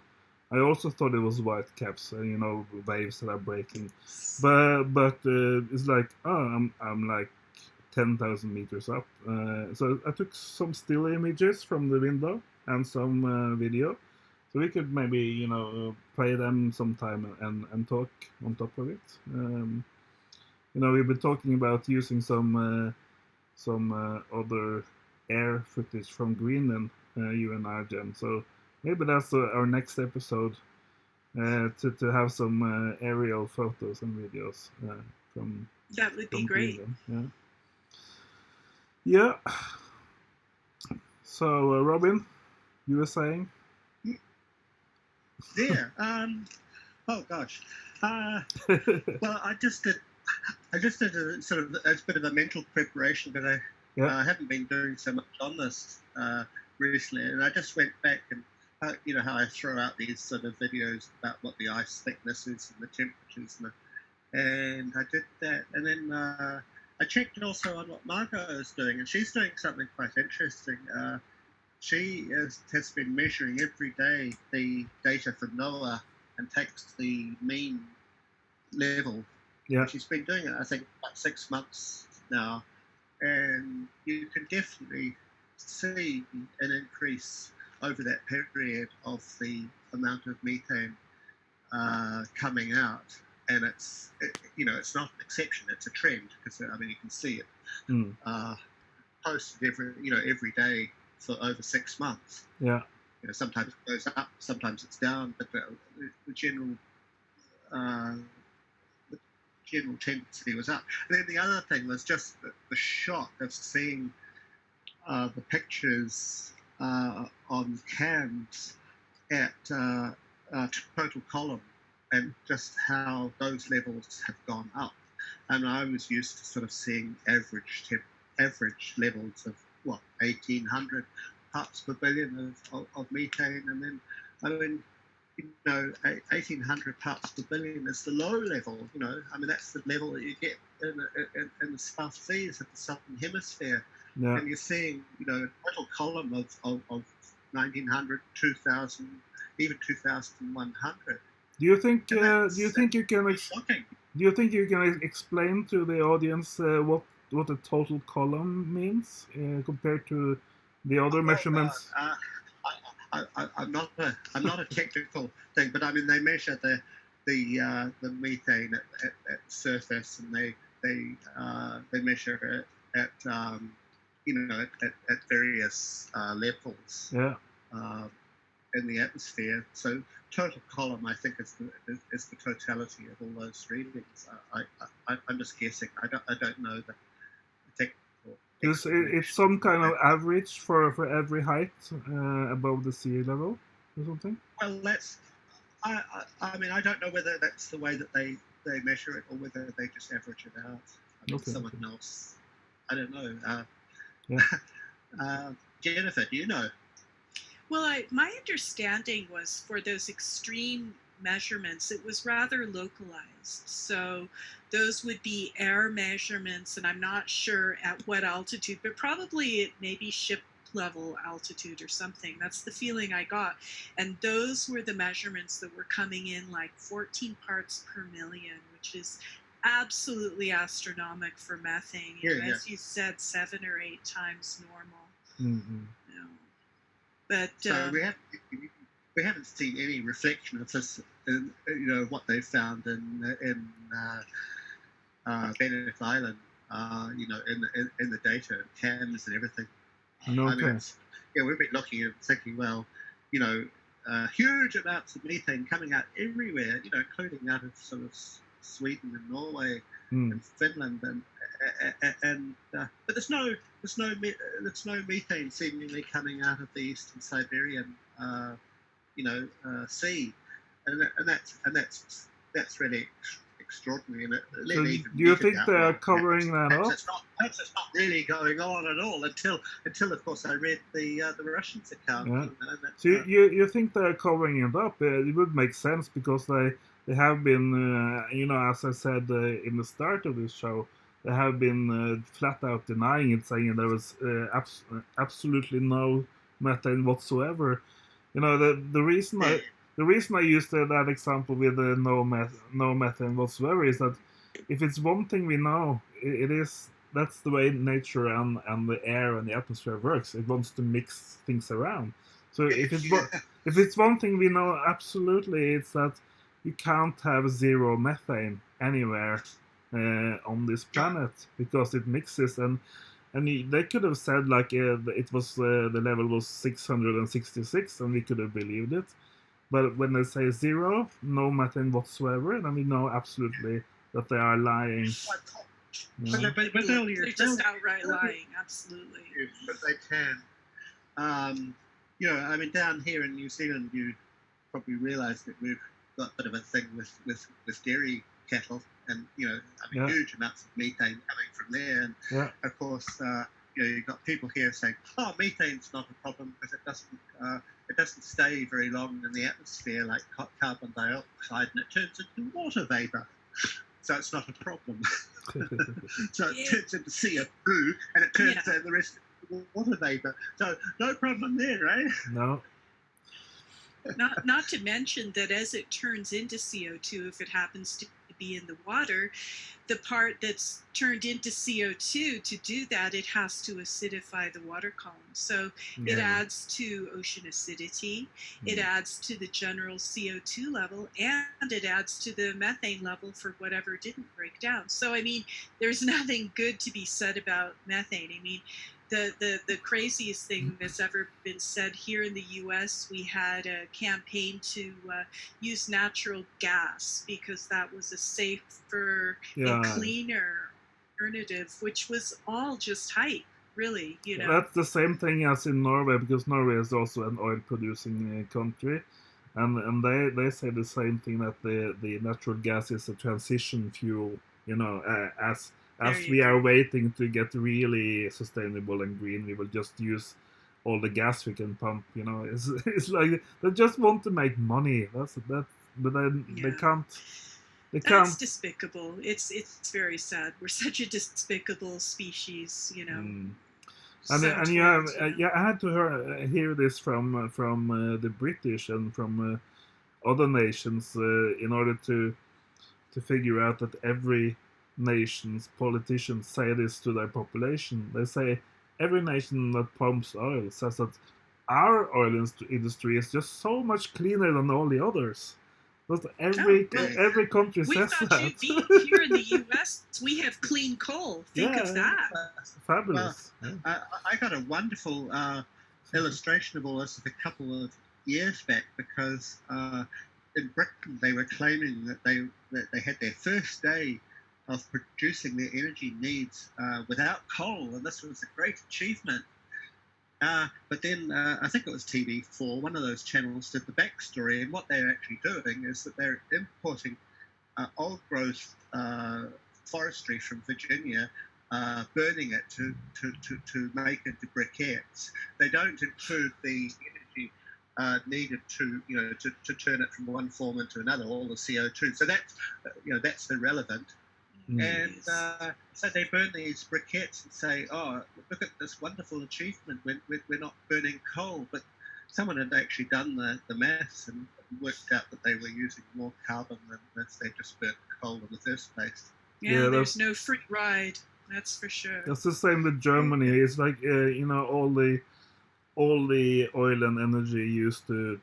Speaker 4: I also thought it was white caps, waves that are breaking. But it's like, I'm like 10,000 meters up. So I took some still images from the window and some video. So we could maybe, play them sometime and talk on top of it. We've been talking about using some other air footage from Greenland, you and I, Jen. So maybe that's our next episode, to have some aerial photos and videos from.
Speaker 5: That would be great.
Speaker 4: Greenland. Yeah. So Robin, you were saying?
Speaker 6: Yeah. Oh gosh. Well, I just did a sort of a bit of a mental preparation, but I haven't been doing so much on this recently, and I just went back and how I throw out these sort of videos about what the ice thickness is and the temperatures, and I did that, and then I checked also on what Margot is doing, and she's doing something quite interesting. She has been measuring every day the data from NOAA and takes the mean level.
Speaker 4: Yeah.
Speaker 6: She's been doing it, I think, about 6 months now, and you can definitely see an increase over that period of the amount of methane coming out. And it's not an exception; it's a trend, because you can see it posted every day for over 6 months.
Speaker 4: Yeah.
Speaker 6: Sometimes it goes up, sometimes it's down, but the general tendency was up. And then the other thing was just the shock of seeing the pictures on cams at total column, and just how those levels have gone up. And I was used to sort of seeing average levels of 1,800 parts per billion of methane, and then 1,800 parts per billion is the low level. That's the level that you get in the South Seas of the Southern Hemisphere.
Speaker 4: Yeah.
Speaker 6: And you're seeing a total column of 1,900, 2,000, even 2,100.
Speaker 4: Do you think you can explain to the audience what a total column means compared to the other measurements?
Speaker 6: I'm not a technical thing, but they measure the methane at surface, and they measure it at various levels.
Speaker 4: Yeah.
Speaker 6: In the atmosphere. So total column, I think, is the totality of all those readings. I'm just guessing. I don't know the technical.
Speaker 4: It's some kind of average for every height above the sea level or something.
Speaker 6: Well, I don't know whether that's the way that they measure it, or whether they just average it out. Someone else. I don't know. Jennifer, do you know?
Speaker 5: Well, my understanding was, for those extreme measurements, it was rather localized. So those would be air measurements, and I'm not sure at what altitude, but probably at maybe ship level altitude or something. That's the feeling I got. And those were the measurements that were coming in like 14 parts per million, which is absolutely astronomical for methane. As you said, 7 or 8 times normal.
Speaker 4: Mm-hmm.
Speaker 5: But
Speaker 6: so we haven't seen any reflection of this in what they found in Bennett Island, in the data, cams and everything.
Speaker 4: Okay.
Speaker 6: We've been looking and thinking, well, huge amounts of methane coming out everywhere, including out of sort of Sweden and Norway and Finland, but there's no methane seemingly coming out of the eastern Siberian sea, and that's really extraordinary. And it
Speaker 4: So
Speaker 6: even
Speaker 4: do you
Speaker 6: meted
Speaker 4: think
Speaker 6: out
Speaker 4: they are
Speaker 6: well.
Speaker 4: covering that up?
Speaker 6: Perhaps it's not really going on at all until of course I read the Russians account.
Speaker 4: Yeah.
Speaker 6: You know, that,
Speaker 4: So you think they're covering it up? It would make sense because they have been, as I said in the start of this show, they have been flat out denying it, saying there was absolutely no methane whatsoever. The reason I used that example with no methane whatsoever is that if it's one thing we know, it is that's the way nature and the air and the atmosphere works. It wants to mix things around. So if it's one thing we know absolutely, it's that you can't have zero methane anywhere on this planet because it mixes and they could have said like it was the level was 666 and we could have believed it. But when they say zero, no methane whatsoever, then we know absolutely that they are lying.
Speaker 6: But
Speaker 5: they're just outright lying, absolutely.
Speaker 6: But they can. I mean, down here in New Zealand, you probably realise that we've got a bit of a thing with dairy cattle, and huge amounts of methane coming from there. And of course, you've got people here saying, "Oh, methane's not a problem because it doesn't stay very long in the atmosphere like carbon dioxide, and it turns into water vapor, so it's not a problem." So it turns into CO2, and it turns out the rest into water vapor. So no problem there, eh?
Speaker 4: No.
Speaker 5: Not to mention that as it turns into CO2, if it happens to be in the water, the part that's turned into CO2, to do that, it has to acidify the water column. So it adds to ocean acidity, it adds to the general CO2 level, and it adds to the methane level for whatever didn't break down. So, I mean, there's nothing good to be said about methane. I mean, the craziest thing that's ever been said here in the U.S., we had a campaign to use natural gas because that was a safer and cleaner alternative, which was all just hype, really.
Speaker 4: That's the same thing as in Norway, because Norway is also an oil-producing country, and they say the same thing, that the natural gas is a transition fuel, as we are waiting to get really sustainable and green, we will just use all the gas we can pump. It's like they just want to make money. But they can't.
Speaker 5: That's despicable. It's very sad. We're such a despicable species,
Speaker 4: And I had to hear this from the British and from other nations in order to figure out that every nation's politicians say this to their population. They say every nation that pumps oil says that our oil industry is just so much cleaner than all the others. But every country says that.
Speaker 5: Here in the U.S., we have clean coal. Think of that.
Speaker 4: Fabulous.
Speaker 6: I got a wonderful illustration of all this a couple of years back, because in Britain they were claiming that they had their first day of producing their energy needs without coal, and this was a great achievement. But then I think it was TV4, one of those channels, did the backstory, and what they're actually doing is that they're importing old growth forestry from Virginia, burning it to make into briquettes. They don't include the energy needed to turn it from one form into another, all the CO2. So that's irrelevant. And so they burn these briquettes and say, "Oh, look at this wonderful achievement. We're not burning coal." But someone had actually done the maths and worked out that they were using more carbon than if they just burnt coal in the first place.
Speaker 5: Yeah, there's no free ride. That's for sure.
Speaker 4: That's the same with Germany. It's like all the oil and energy used to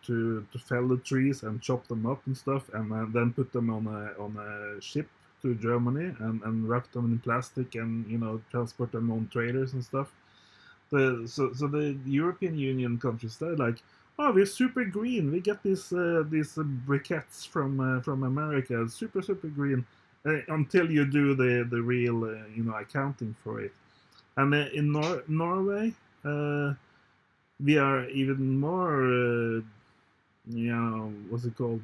Speaker 4: fell the trees and chop them up and stuff, and then put them on a ship to Germany and wrap them in plastic and transport them on trailers and stuff. So the European Union countries, they're like, "Oh, we're super green. We get these briquettes from America, super green," until you do the real accounting for it. And in Norway, we are even more what's it called,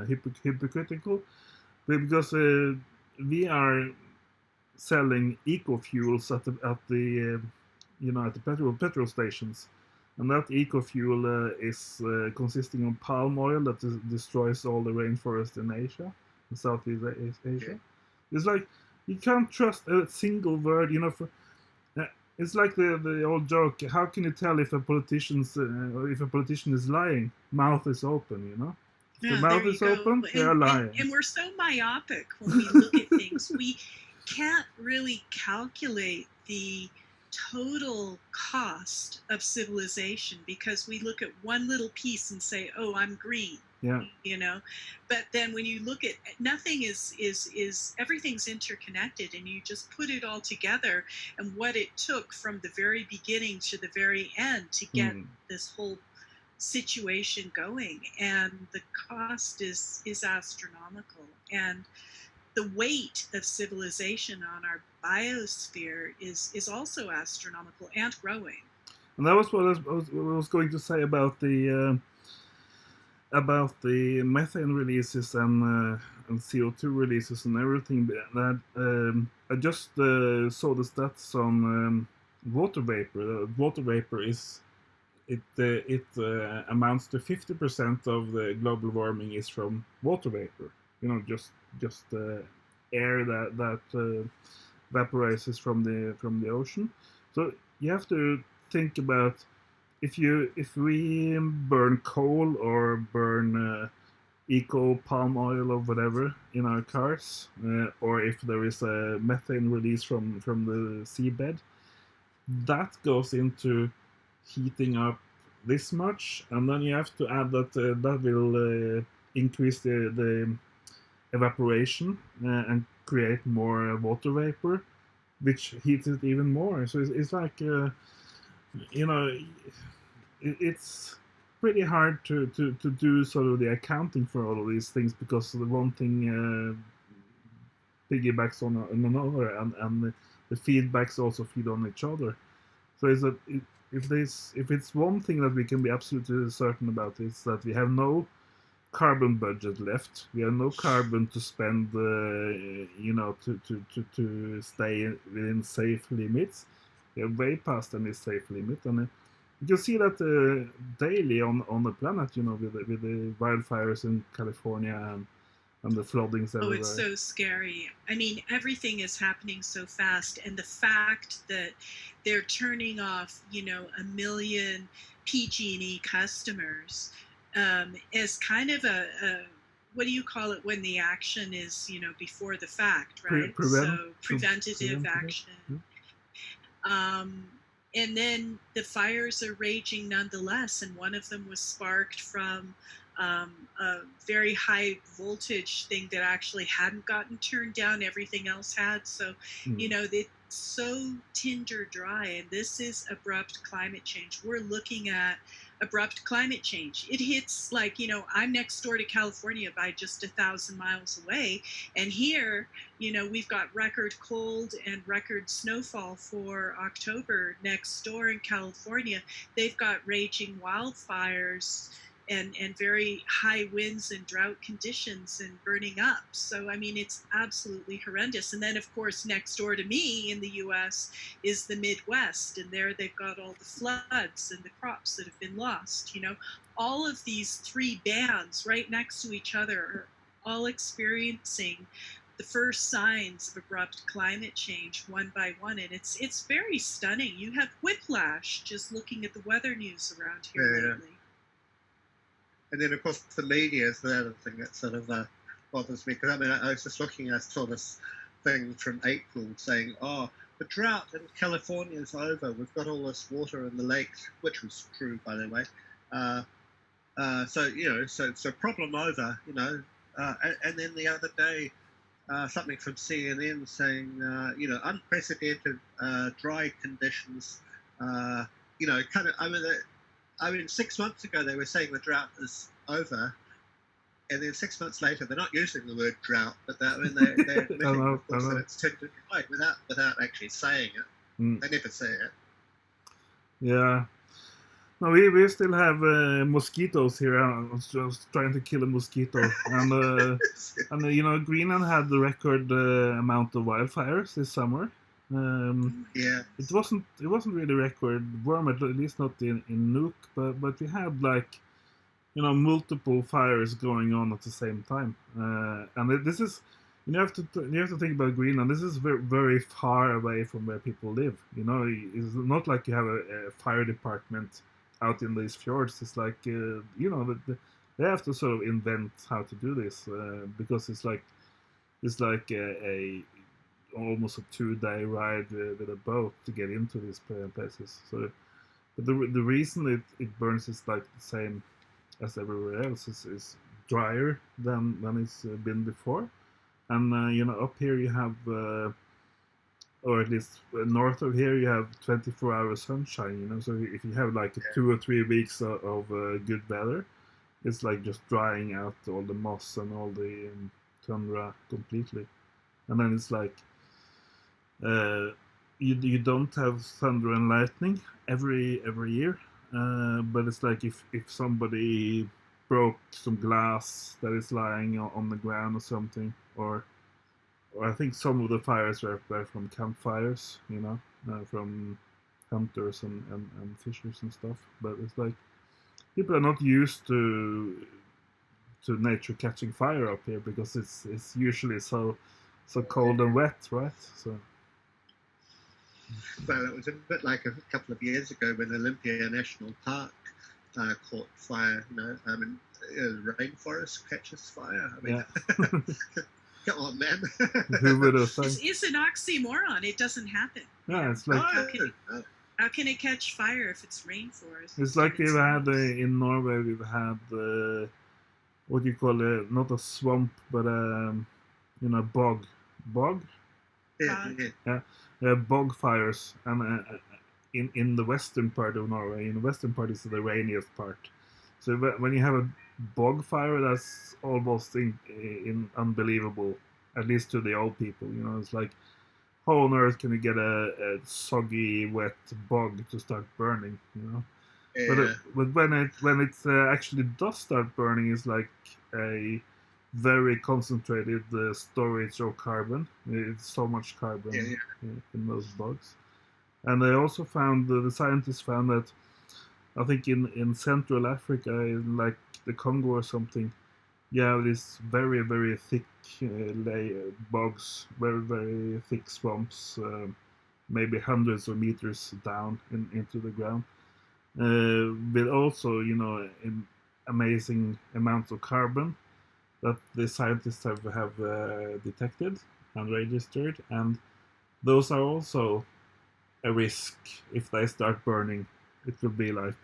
Speaker 4: hypocritical. because we are selling eco fuels at the at the petrol stations, and that eco fuel is consisting of palm oil that destroys all the rainforest in Asia, in Southeast Asia. Yeah. It's like you can't trust a single word. It's like the old joke. How can you tell if a politician is lying? Mouth is open. If the mouth is open, they are lying.
Speaker 5: And we're so myopic when we look at things. We can't really calculate the total cost of civilization because we look at one little piece and say, "Oh, I'm green."
Speaker 4: Yeah.
Speaker 5: But then when you look at nothing is everything's interconnected, and you just put it all together and what it took from the very beginning to the very end to get this whole situation going, and the cost is astronomical, and the weight of civilization on our biosphere is also astronomical and growing.
Speaker 4: And that was what I was going to say about the methane releases and CO2 releases and everything. That I just saw the stats on water vapor. Water vapor amounts to 50% of the global warming is from water vapor. Just air that vaporizes from the ocean. So you have to think about if we burn coal or burn eco palm oil or whatever in our cars, or if there is a methane release from the seabed, that goes into heating up this much, and then you have to add that that will increase the evaporation and create more water vapor, which heats it even more. So it's like it's pretty hard to do sort of the accounting for all of these things, because the one thing piggybacks on another, and the feedbacks also feed on each other. So if it's one thing that we can be absolutely certain about, is that we have no carbon budget left. We have no carbon to spend, to stay within safe limits. We are way past any safe limit, and you can see that daily on the planet. With the wildfires in California and the floodings everywhere.
Speaker 5: Oh, it's so scary. I mean, everything is happening so fast, and the fact that they're turning off, 1 million PG&E customers is kind of a what do you call it when the action is, before the fact, right? Preventative action. Yeah. And then the fires are raging nonetheless, and one of them was sparked from a very high voltage thing that actually hadn't gotten turned down. Everything else had. So, it's so tinder dry, and this is abrupt climate change. We're looking at abrupt climate change. It hits I'm next door to California by just 1,000 miles away, and here we've got record cold and record snowfall for October next door in California. They've got raging wildfires and very high winds and drought conditions and burning up. So, I mean, it's absolutely horrendous. And then, of course, next door to me in the U.S. is the Midwest, and there they've got all the floods and the crops that have been lost. All of these three bands right next to each other are all experiencing the first signs of abrupt climate change one by one, and it's very stunning. You have whiplash just looking at the weather news around here lately.
Speaker 6: And then, of course, the media is the other thing that sort of bothers me. Because, I was just looking, I saw this thing from April saying, the drought in California is over. We've got all this water in the lakes, which was true, by the way. So problem over, and then the other day, something from CNN saying, unprecedented dry conditions, I mean, 6 months ago they were saying the drought is over, and then 6 months later they're not using the word drought, but they're admitting, of course, that it's tinted right without actually saying it. They never say it.
Speaker 4: Yeah, No, we still have mosquitoes here. I was just trying to kill a mosquito, and Greenland had the record amount of wildfires this summer.
Speaker 6: Yeah.
Speaker 4: It wasn't really record warm, at least not in Nuuk, but we had like multiple fires going on at the same time, and this is. You have to think about Greenland. This is very, very far away from where people live. It's not like you have a fire department out in these fjords. It's like they have to sort of invent how to do this because it's like a almost a 2-day ride with a boat to get into these places. So, but the reason it burns is like the same as everywhere else. Is drier than it's been before. And up here you have, or at least north of here, you have 24-hour sunshine. So if you have like 2 or 3 weeks of good weather, it's like just drying out all the moss and all the tundra completely. And then it's like you don't have thunder and lightning every year, but it's like if somebody broke some glass that is lying on the ground or something, or I think some of the fires were from campfires, from hunters and fishers and stuff. But it's like people are not used to nature catching fire up here because it's usually so cold and wet, right? So.
Speaker 6: Well, it was a bit like a couple of years ago when Olympia National Park caught fire. The rainforest catches fire. I mean,
Speaker 4: yeah.
Speaker 6: Come on, man.
Speaker 4: Who would have thought?
Speaker 5: It's an oxymoron. It doesn't happen.
Speaker 4: Yeah, it's like
Speaker 5: how can it catch fire if it's rainforest?
Speaker 4: It's like we've had in Norway. We've had what do you call it? Not a swamp, but bog. Bog.
Speaker 6: Yeah.
Speaker 4: Bog fires, and in the western part of Norway. In the western part is the rainiest part. So when you have a bog fire, that's almost unbelievable, at least to the old people. It's like, how on earth can you get a soggy, wet bog to start burning?
Speaker 6: Yeah.
Speaker 4: But when it actually does start burning, it's like a very concentrated storage of carbon. It's so much carbon in those bogs. And they also found, the scientists found that, I think in Central Africa, in like the Congo or something, you have these very, very thick bogs, very, very thick swamps, maybe hundreds of meters down into the ground, with also, amazing amounts of carbon that the scientists have detected and registered, and those are also a risk. If they start burning, it will be like,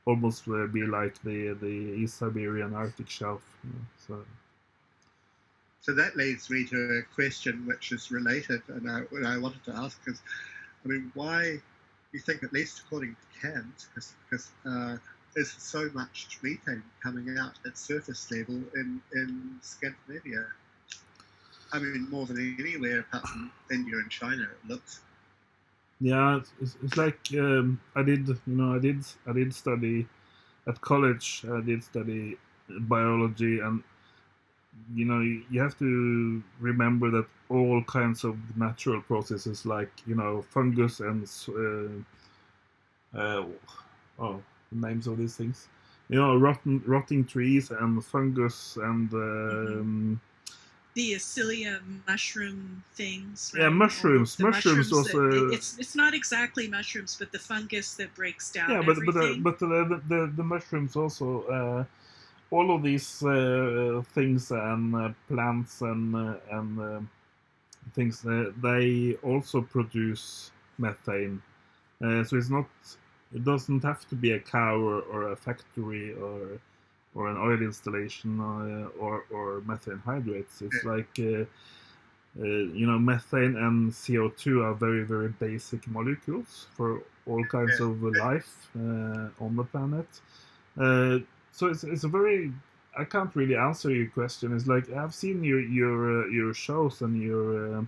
Speaker 4: almost be like the East Siberian Arctic shelf.
Speaker 6: So that leads me to a question which is related, and I wanted to ask is, why you think, at least according to Cairns, because there's so much methane coming out at surface level in Scandinavia. More than anywhere apart from India and China, it looks.
Speaker 4: Yeah, it's like I did study at college. I did study biology, and you have to remember that all kinds of natural processes, like fungus and the names of these things, rotting trees and fungus and.
Speaker 5: The Cilia mushroom things. Right?
Speaker 4: Yeah, mushrooms. Mushrooms also.
Speaker 5: It's not exactly mushrooms, but the fungus that breaks down.
Speaker 4: Yeah, but the mushrooms also. All of these things and plants and things, they also produce methane. So it's not. It doesn't have to be a cow or a factory or an oil installation or methane hydrates. It's like methane and CO2 are very, very basic molecules for all kinds of life on the planet. So it's a very, I can't really answer your question. It's like, I've seen your shows and your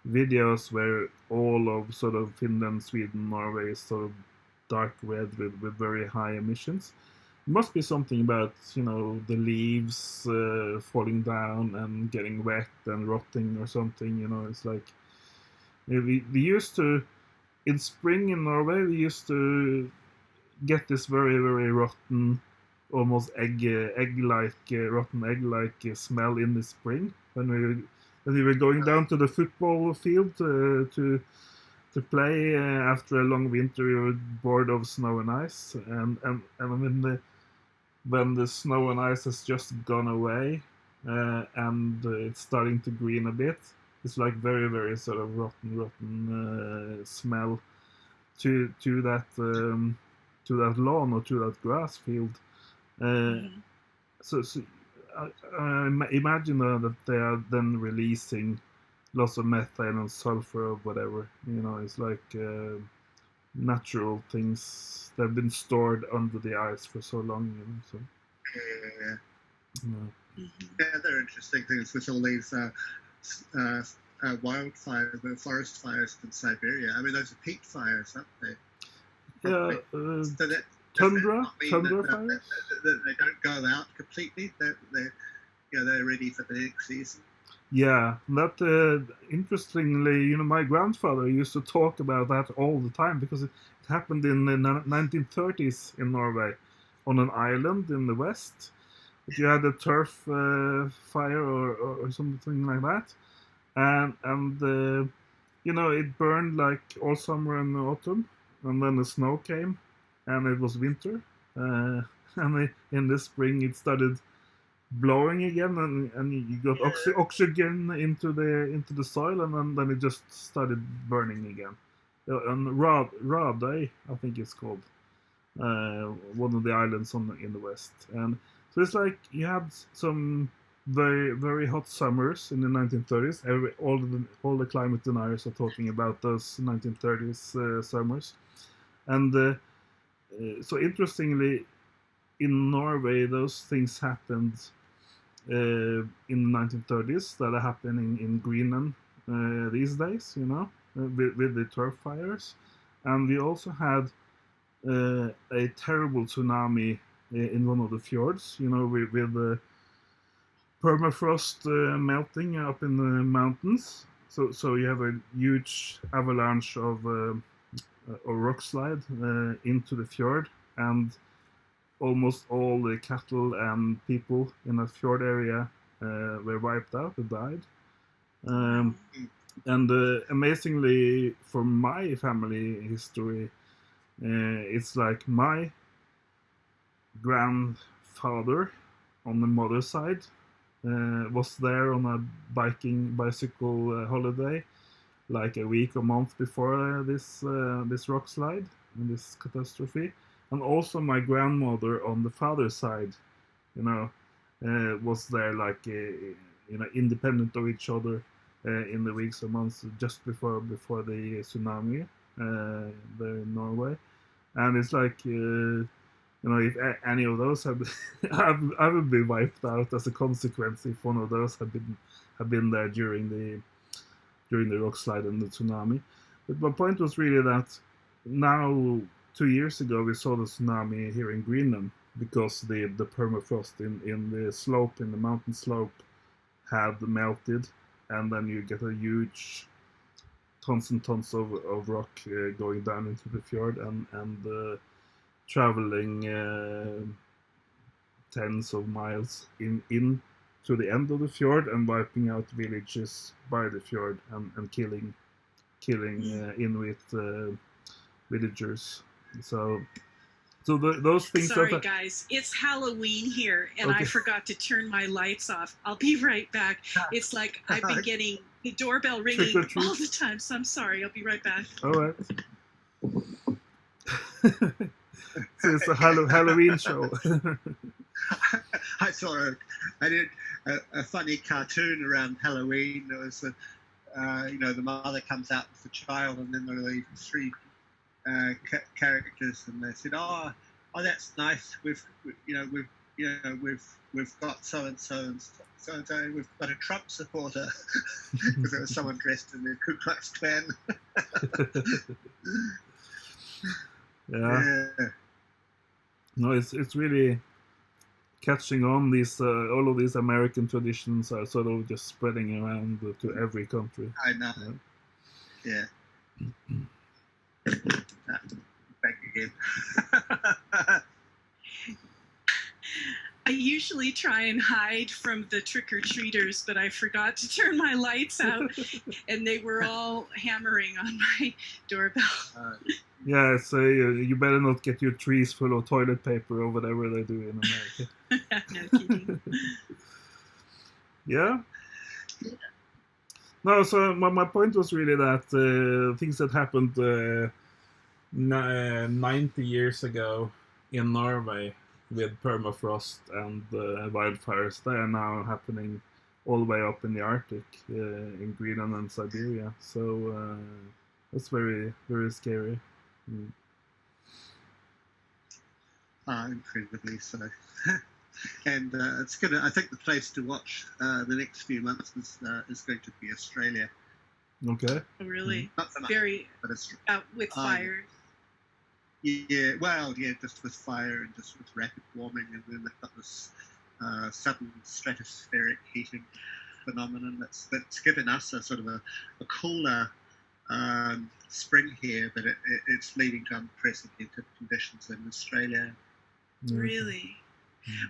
Speaker 4: videos where all of sort of Finland, Sweden, Norway is sort of dark red with very high emissions. It must be something about, the leaves falling down and getting wet and rotting or something. It's like we used to, in spring in Norway, we used to get this very, very rotten, almost rotten egg-like smell in the spring when we were going down to the football field to play after a long winter. We were bored of snow and ice, and when the snow and ice has just gone away and it's starting to green a bit, it's like very, very sort of rotten smell to that lawn or to that grass field. So I imagine that they are then releasing lots of methane and sulfur or whatever. It's like natural things that have been stored under the ice for so long. So.
Speaker 6: Yeah, they're interesting things with all these wildfires, the forest fires in Siberia. I mean, those are peat fires, aren't they?
Speaker 4: Yeah,
Speaker 6: So
Speaker 4: tundra
Speaker 6: that,
Speaker 4: fires.
Speaker 6: That they don't go out completely. They're ready for the next season.
Speaker 4: Yeah, that interestingly, my grandfather used to talk about that all the time because it happened in the 1930s in Norway, on an island in the west. But you had a turf fire or something like that, and it burned like all summer and autumn, and then the snow came, and it was winter, and in the spring it started blowing again, and you got oxygen into the soil, and then it just started burning again. And Radøy, I think it's called, one of the islands in the west. And so it's like you had some very, very hot summers in the 1930s. All the climate deniers are talking about those 1930s summers. And so interestingly, in Norway, those things happened in the 1930s that are happening in Greenland these days, with the turf fires. And we also had a terrible tsunami in one of the fjords, with the permafrost melting up in the mountains. So you have a huge avalanche of rock slide into the fjord, and almost all the cattle and people in that fjord area were wiped out, they died. And amazingly, for my family history, it's like my grandfather on the mother's side was there on a bicycle holiday like a week or month before this rock slide and this catastrophe. And also my grandmother on the father's side, was there like, independent of each other in the weeks or months just before the tsunami there in Norway. And it's like, if any of those I would be wiped out as a consequence if one of those had been there during the rock slide and the tsunami. But my point was really that now, 2 years ago, we saw the tsunami here in Greenland because the permafrost in the slope, in the mountain slope, had melted, and then you get a huge tons and tons of rock going down into the fjord and traveling tens of miles in to the end of the fjord and wiping out villages by the fjord and killing Inuit villagers. So those things.
Speaker 5: Sorry, guys. It's Halloween here, and I forgot to turn my lights off. I'll be right back. It's like I've been getting the doorbell ringing all the time, so I'm sorry. I'll be right back.
Speaker 4: All right. So it's a Halloween show.
Speaker 6: I saw a funny cartoon around Halloween. It was the mother comes out with the child, and then there are these three characters, and they said, "Oh, that's nice. We've got so and so. We've got a Trump supporter," because there was someone dressed in the Ku Klux Klan.
Speaker 4: Yeah.
Speaker 6: Yeah.
Speaker 4: No, it's really catching on. These all of these American traditions are sort of just spreading around to every country.
Speaker 6: I know.
Speaker 4: Yeah.
Speaker 6: Yeah. Back again.
Speaker 5: I usually try and hide from the trick-or-treaters, but I forgot to turn my lights out, and they were all hammering on my doorbell.
Speaker 4: Yeah, so you better not get your trees full of toilet paper or whatever they do in America.
Speaker 5: No kidding.
Speaker 4: Yeah. No, so my point was really that things that happened 90 years ago in Norway with permafrost and wildfires, they are now happening all the way up in the Arctic, in Greenland and Siberia. So that's very, very scary. Mm.
Speaker 6: Incredibly so. And it's gonna. I think the place to watch the next few months is going to be Australia.
Speaker 4: Okay.
Speaker 5: Really,
Speaker 6: Not so much,
Speaker 5: very
Speaker 6: but it's
Speaker 5: with fires.
Speaker 6: yeah. Well, yeah, just with fire and just with rapid warming, and then they've got this sudden stratospheric heating phenomenon that's given us a sort of a cooler spring here, but it's leading to unprecedented conditions in Australia.
Speaker 5: Really?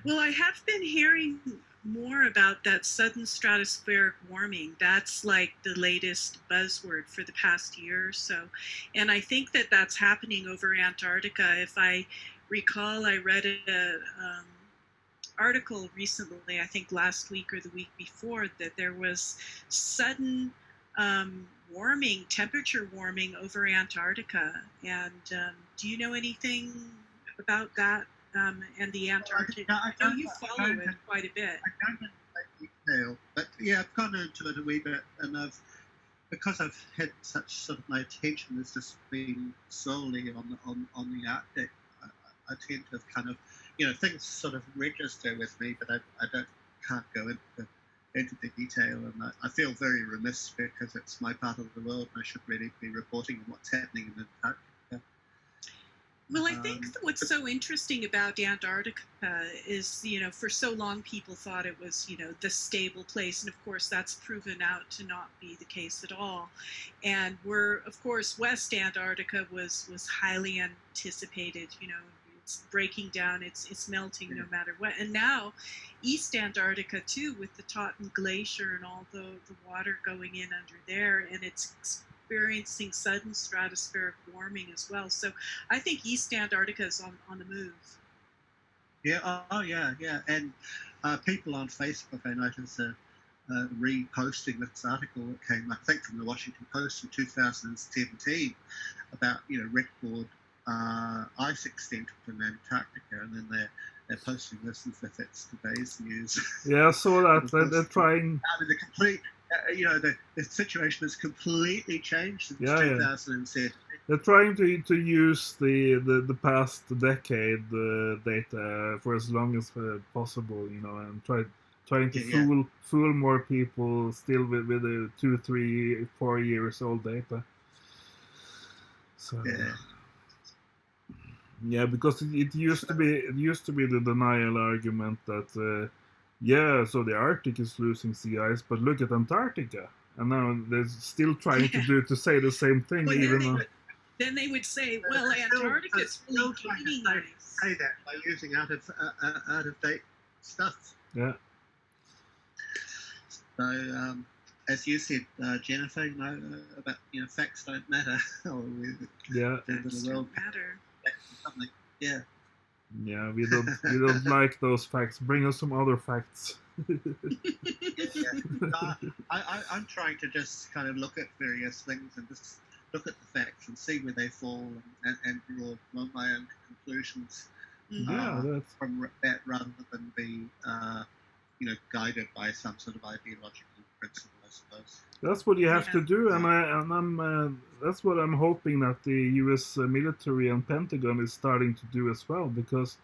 Speaker 5: Well, I have been hearing more about that sudden stratospheric warming. That's like the latest buzzword for the past year or so. And I think that that's happening over Antarctica. If I recall, I read an article recently, I think last week or the week before, that there was sudden temperature warming over Antarctica. And do you know anything about that? And the Antarctic. I know you follow it quite a bit.
Speaker 6: I don't know in detail, but yeah, I've gone into it a wee bit, and because I've had such sort of my attention has just been solely on the Arctic. I tend to kind of, things sort of register with me, but I can't go into the detail, and I feel very remiss because it's my part of the world, and I should really be reporting on what's happening in Antarctica.
Speaker 5: Well, I think what's so interesting about Antarctica is, for so long people thought it was, the stable place. And of course, that's proven out to not be the case at all. And of course, West Antarctica was highly anticipated, it's breaking down, it's melting no matter what. And now East Antarctica too, with the Totten Glacier and all the water going in under there, and it's experiencing sudden stratospheric warming as well. So I think East Antarctica is on the move.
Speaker 6: Yeah, yeah. And people on Facebook, I noticed, reposting this article that came, I think, from the Washington Post in 2017 about, record ice extent in Antarctica, and then they're posting this as if it's today's news.
Speaker 4: Yeah, I saw that. They're trying.
Speaker 6: I mean, the complete. The situation has completely changed since 2007.
Speaker 4: They're trying to use the past decade data for as long as possible, and trying to fool more people still with the 2, 3, 4 years old data. So yeah, because it used to be the denial argument that so the Arctic is losing sea ice, but look at Antarctica, and now they're still trying to say the same thing.
Speaker 5: Well, then they would say, well, Antarctica is really gaining ice.
Speaker 6: Say that by using out of date stuff.
Speaker 4: Yeah.
Speaker 6: So, as you said, Jennifer, about facts don't matter.
Speaker 5: Facts don't matter.
Speaker 6: Something. Yeah.
Speaker 4: Yeah, we don't like those facts. Bring us some other facts.
Speaker 6: I'm trying to just kind of look at various things and just look at the facts and see where they fall and draw my own conclusions from that, rather than be guided by some sort of ideological principle, I suppose.
Speaker 4: That's what you have to do, and I'm that's what I'm hoping that the U.S. military and Pentagon is starting to do as well, because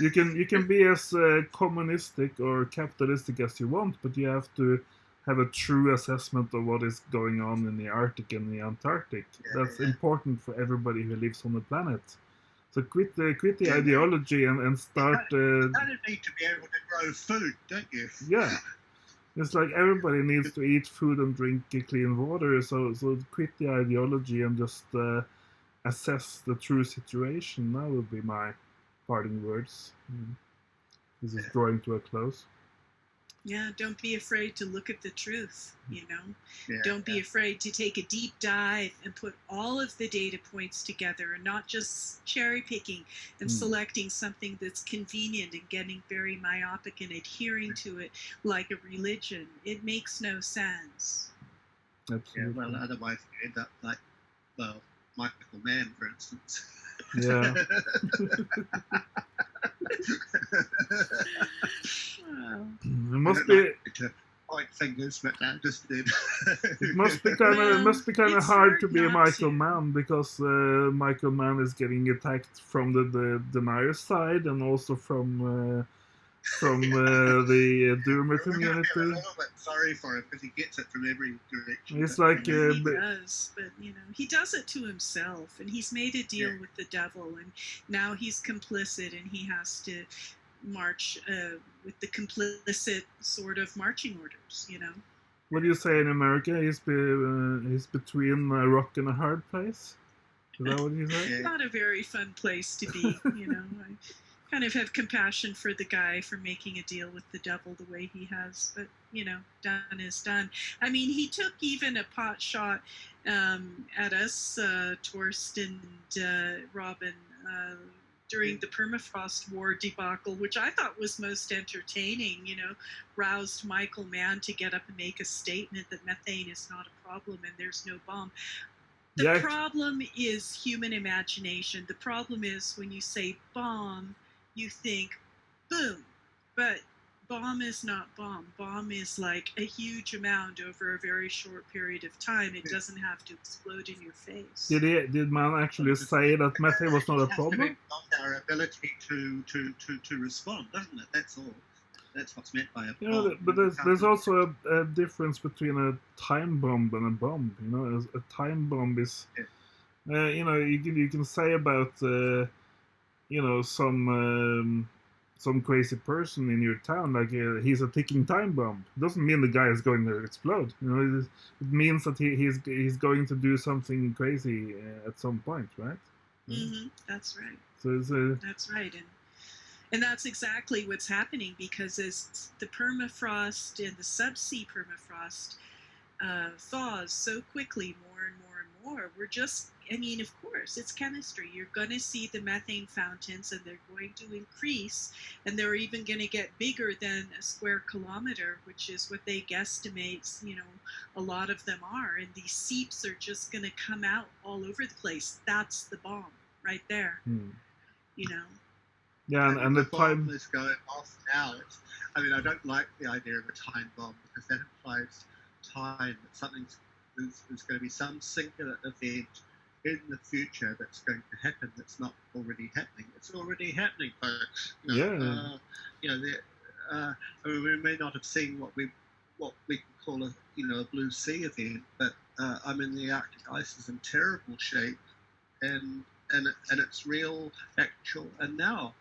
Speaker 4: you can be as communistic or capitalistic as you want, but you have to have a true assessment of what is going on in the Arctic and the Antarctic. That's important for everybody who lives on the planet. So quit the ideology and start.
Speaker 6: You kind of need to be able to grow food, don't you?
Speaker 4: Yeah, it's like everybody needs to eat food and drink clean water. So quit the ideology and just assess the true situation. That would be my parting words. This is drawing to a close.
Speaker 5: Yeah, don't be afraid to look at the truth, you know.
Speaker 6: Yeah,
Speaker 5: Don't be afraid to take a deep dive and put all of the data points together and not just cherry picking and selecting something that's convenient and getting very myopic and adhering to it like a religion. It makes no sense.
Speaker 4: Absolutely.
Speaker 6: Yeah, well, otherwise you end up like, well, Michael Mann, for instance.
Speaker 4: Yeah.
Speaker 5: Wow.
Speaker 4: It must be.
Speaker 6: Point fingers, but I just did.
Speaker 4: It must be kind of
Speaker 5: it's
Speaker 4: hard to be a
Speaker 5: not
Speaker 4: Michael
Speaker 5: to.
Speaker 4: Mann, because Michael Mann is getting attacked from the denier side and also from the doomer
Speaker 6: We're gonna feel a
Speaker 4: community.
Speaker 6: little bit sorry for him because he gets it from every direction.
Speaker 4: It's
Speaker 6: but,
Speaker 4: like
Speaker 6: you know,
Speaker 5: He does, but you know, he does it to himself, and he's made a deal
Speaker 6: Yeah.
Speaker 5: with the devil, and now he's complicit, and he has to march with the complicit sort of marching orders, you know.
Speaker 4: What do you say in America? He's between a rock and a hard place. Is that what you say?
Speaker 6: Yeah.
Speaker 5: Not a very fun place to be, you know. I kind of have compassion for the guy for making a deal with the devil the way he has, but you know, done is done. I mean, he took even a pot shot at us, Torst and Robin, during the permafrost war debacle, which I thought was most entertaining, you know, roused Michael Mann to get up and make a statement that methane is not a problem and there's no bomb. The problem is human imagination. The problem is when you say bomb, you think boom, but bomb is not bomb. Bomb is like a huge amount over a very short period of time. It doesn't have to explode in your face.
Speaker 4: Did Mann actually say that methane was not a problem?
Speaker 6: Our ability to respond, doesn't it? That's all. That's what's meant by a
Speaker 4: Yeah,
Speaker 6: bomb.
Speaker 4: but there's also a difference between a time bomb and a bomb. You know, a time bomb is, you know, you can say about, you know, some crazy person in your town, like he's a ticking time bomb. It doesn't mean the guy is going to explode. You know, it means that he's going to do something crazy at some point, right?
Speaker 5: Mm-hmm. That's right.
Speaker 4: So it's
Speaker 5: that's right, and that's exactly what's happening, because as the permafrost and the subsea permafrost thaws so quickly, more and more and more, we're just, I mean, of course, it's chemistry. You're going to see the methane fountains, and they're going to increase, and they're even going to get bigger than a square kilometer, which is what they guesstimate, you know, a lot of them are, and these seeps are just going to come out all over the place. That's the bomb right there, you know.
Speaker 4: Yeah, and the
Speaker 6: bomb
Speaker 4: time
Speaker 6: is going off now. I mean, I don't like the idea of a time bomb, because that implies time, that something's there's going to be some singular event in the future that's going to happen that's not already happening. It's already happening, folks. You know, you know, I mean, we may not have seen what we can call a blue sea event, but I mean, the Arctic ice is in terrible shape, and it's real, actual, and now.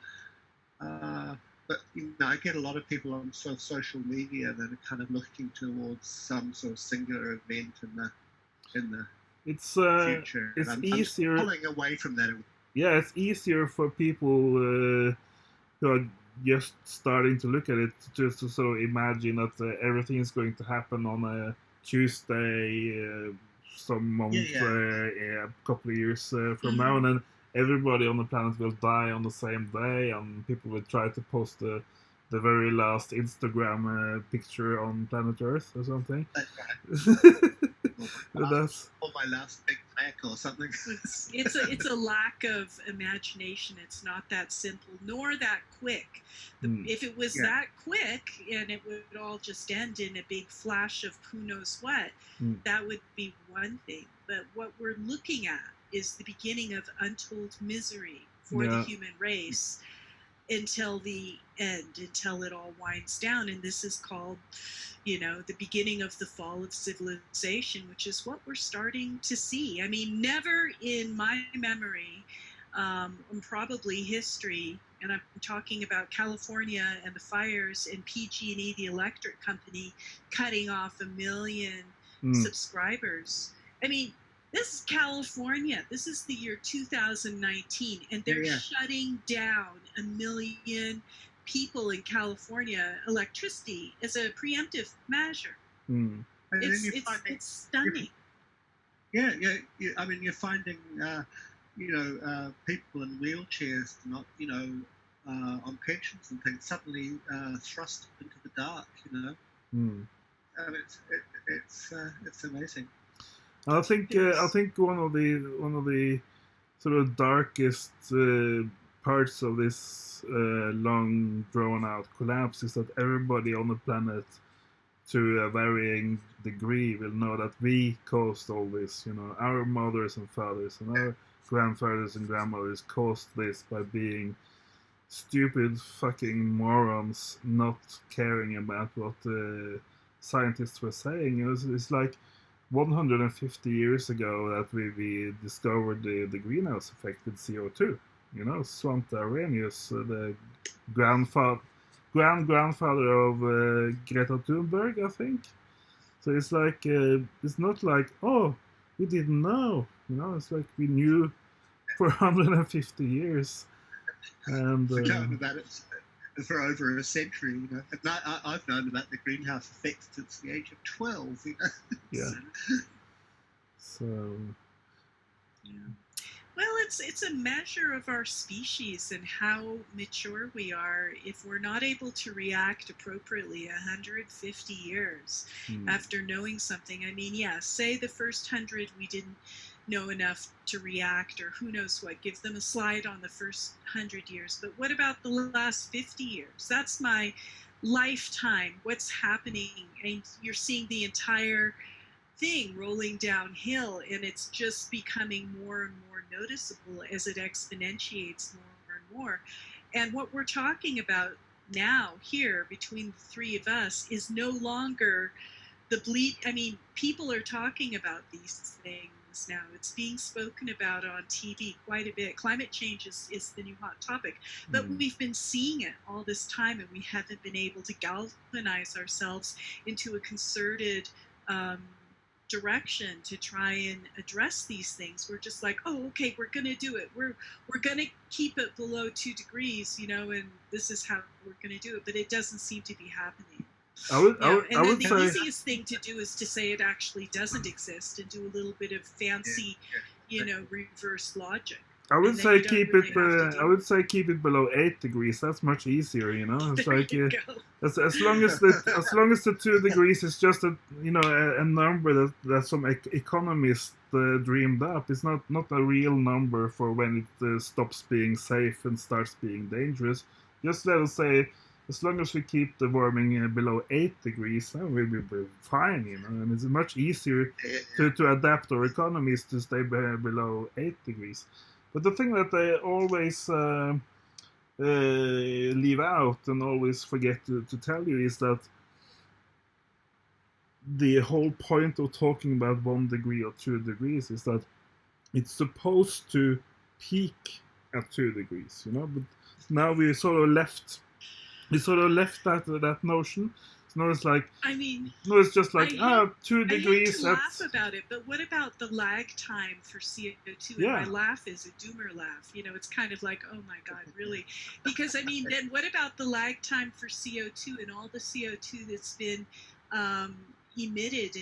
Speaker 6: But you know, I get a lot of people on sort of social media that are kind of looking towards some sort of singular event in the future.
Speaker 4: It's easier.
Speaker 6: I'm pulling away from that.
Speaker 4: Yeah, it's easier for people who are just starting to look at it, just to sort of imagine that everything is going to happen on a Tuesday, some month, a couple of years from now, and then everybody on the planet will die on the same day, and people will try to post the very last Instagram picture on planet Earth or something. That's
Speaker 6: or my last Big Mac or something.
Speaker 5: It's a lack of imagination. It's not that simple, nor that quick. If it was that quick and it would all just end in a big flash of who knows what, that would be one thing. But what we're looking at is the beginning of untold misery for the human race until the end, until it all winds down. And this is called, you know, the beginning of the fall of civilization, which is what we're starting to see. I mean, never in my memory and probably history. And I'm talking about California and the fires and PG&E, the electric company, cutting off 1 million subscribers. I mean, this is California. This is the year 2019, and they're shutting down 1 million people in California electricity as a preemptive measure. It's stunning.
Speaker 6: I mean, you're finding, people in wheelchairs, not, on pensions and things, suddenly thrust into the dark. And it's amazing.
Speaker 4: I think one of the sort of darkest parts of this long drawn out collapse is that everybody on the planet, to a varying degree, will know that we caused all this. Our mothers and fathers and our grandfathers and grandmothers caused this by being stupid fucking morons, not caring about what the scientists were saying. It's like 150 years ago that we discovered the greenhouse effect with CO2. Svante Arrhenius, the grandfather of Greta Thunberg, I think. So it's like it's not like, oh, we didn't know. It's like we knew for 150 years. And
Speaker 6: we've known about it for over a century. I've known about the greenhouse effect since the age of 12.
Speaker 4: Yeah. So.
Speaker 5: Yeah. Well, it's a measure of our species and how mature we are if we're not able to react appropriately 150 years after knowing something. I mean, say the first 100 we didn't know enough to react, or who knows what, give them a slide on the first 100 years. But what about the last 50 years? That's my lifetime. What's happening? And you're seeing the entire thing rolling downhill, and it's just becoming more and more noticeable as it exponentiates more and more. And what we're talking about now here between the three of us is no longer the bleed. I mean, people are talking about these things now. It's being spoken about on TV quite a bit. Climate change is the new hot topic, but we've been seeing it all this time, and we haven't been able to galvanize ourselves into a concerted direction to try and address these things. We're just like, oh, okay, we're going to do it. We're going to keep it below 2 degrees, and this is how we're going to do it. But it doesn't seem to be happening.
Speaker 4: I would say
Speaker 5: the easiest thing to do is to say it actually doesn't exist and do a little bit of fancy, reverse logic.
Speaker 4: I would say keep it below 8 degrees. That's much easier, It's like as long as the 2 degrees is just a number that some economist dreamed up. It's not a real number for when it stops being safe and starts being dangerous. Just let us say, as long as we keep the warming below 8 degrees, then we'll be fine, And it's much easier to adapt our economies to stay below 8 degrees. But the thing that they always leave out and always forget to tell you is that the whole point of talking about 1 degree or 2 degrees is that it's supposed to peak at 2 degrees, But now we sort of left that notion. No, it's like.
Speaker 5: I mean.
Speaker 4: No, it's just like 2 degrees.
Speaker 5: I hate to laugh about it, but what about the lag time for CO2?
Speaker 4: Yeah.
Speaker 5: And my laugh is a doomer laugh. It's kind of like, oh my God, really? Because I mean, then what about the lag time for CO2 and all the CO2 that's been emitted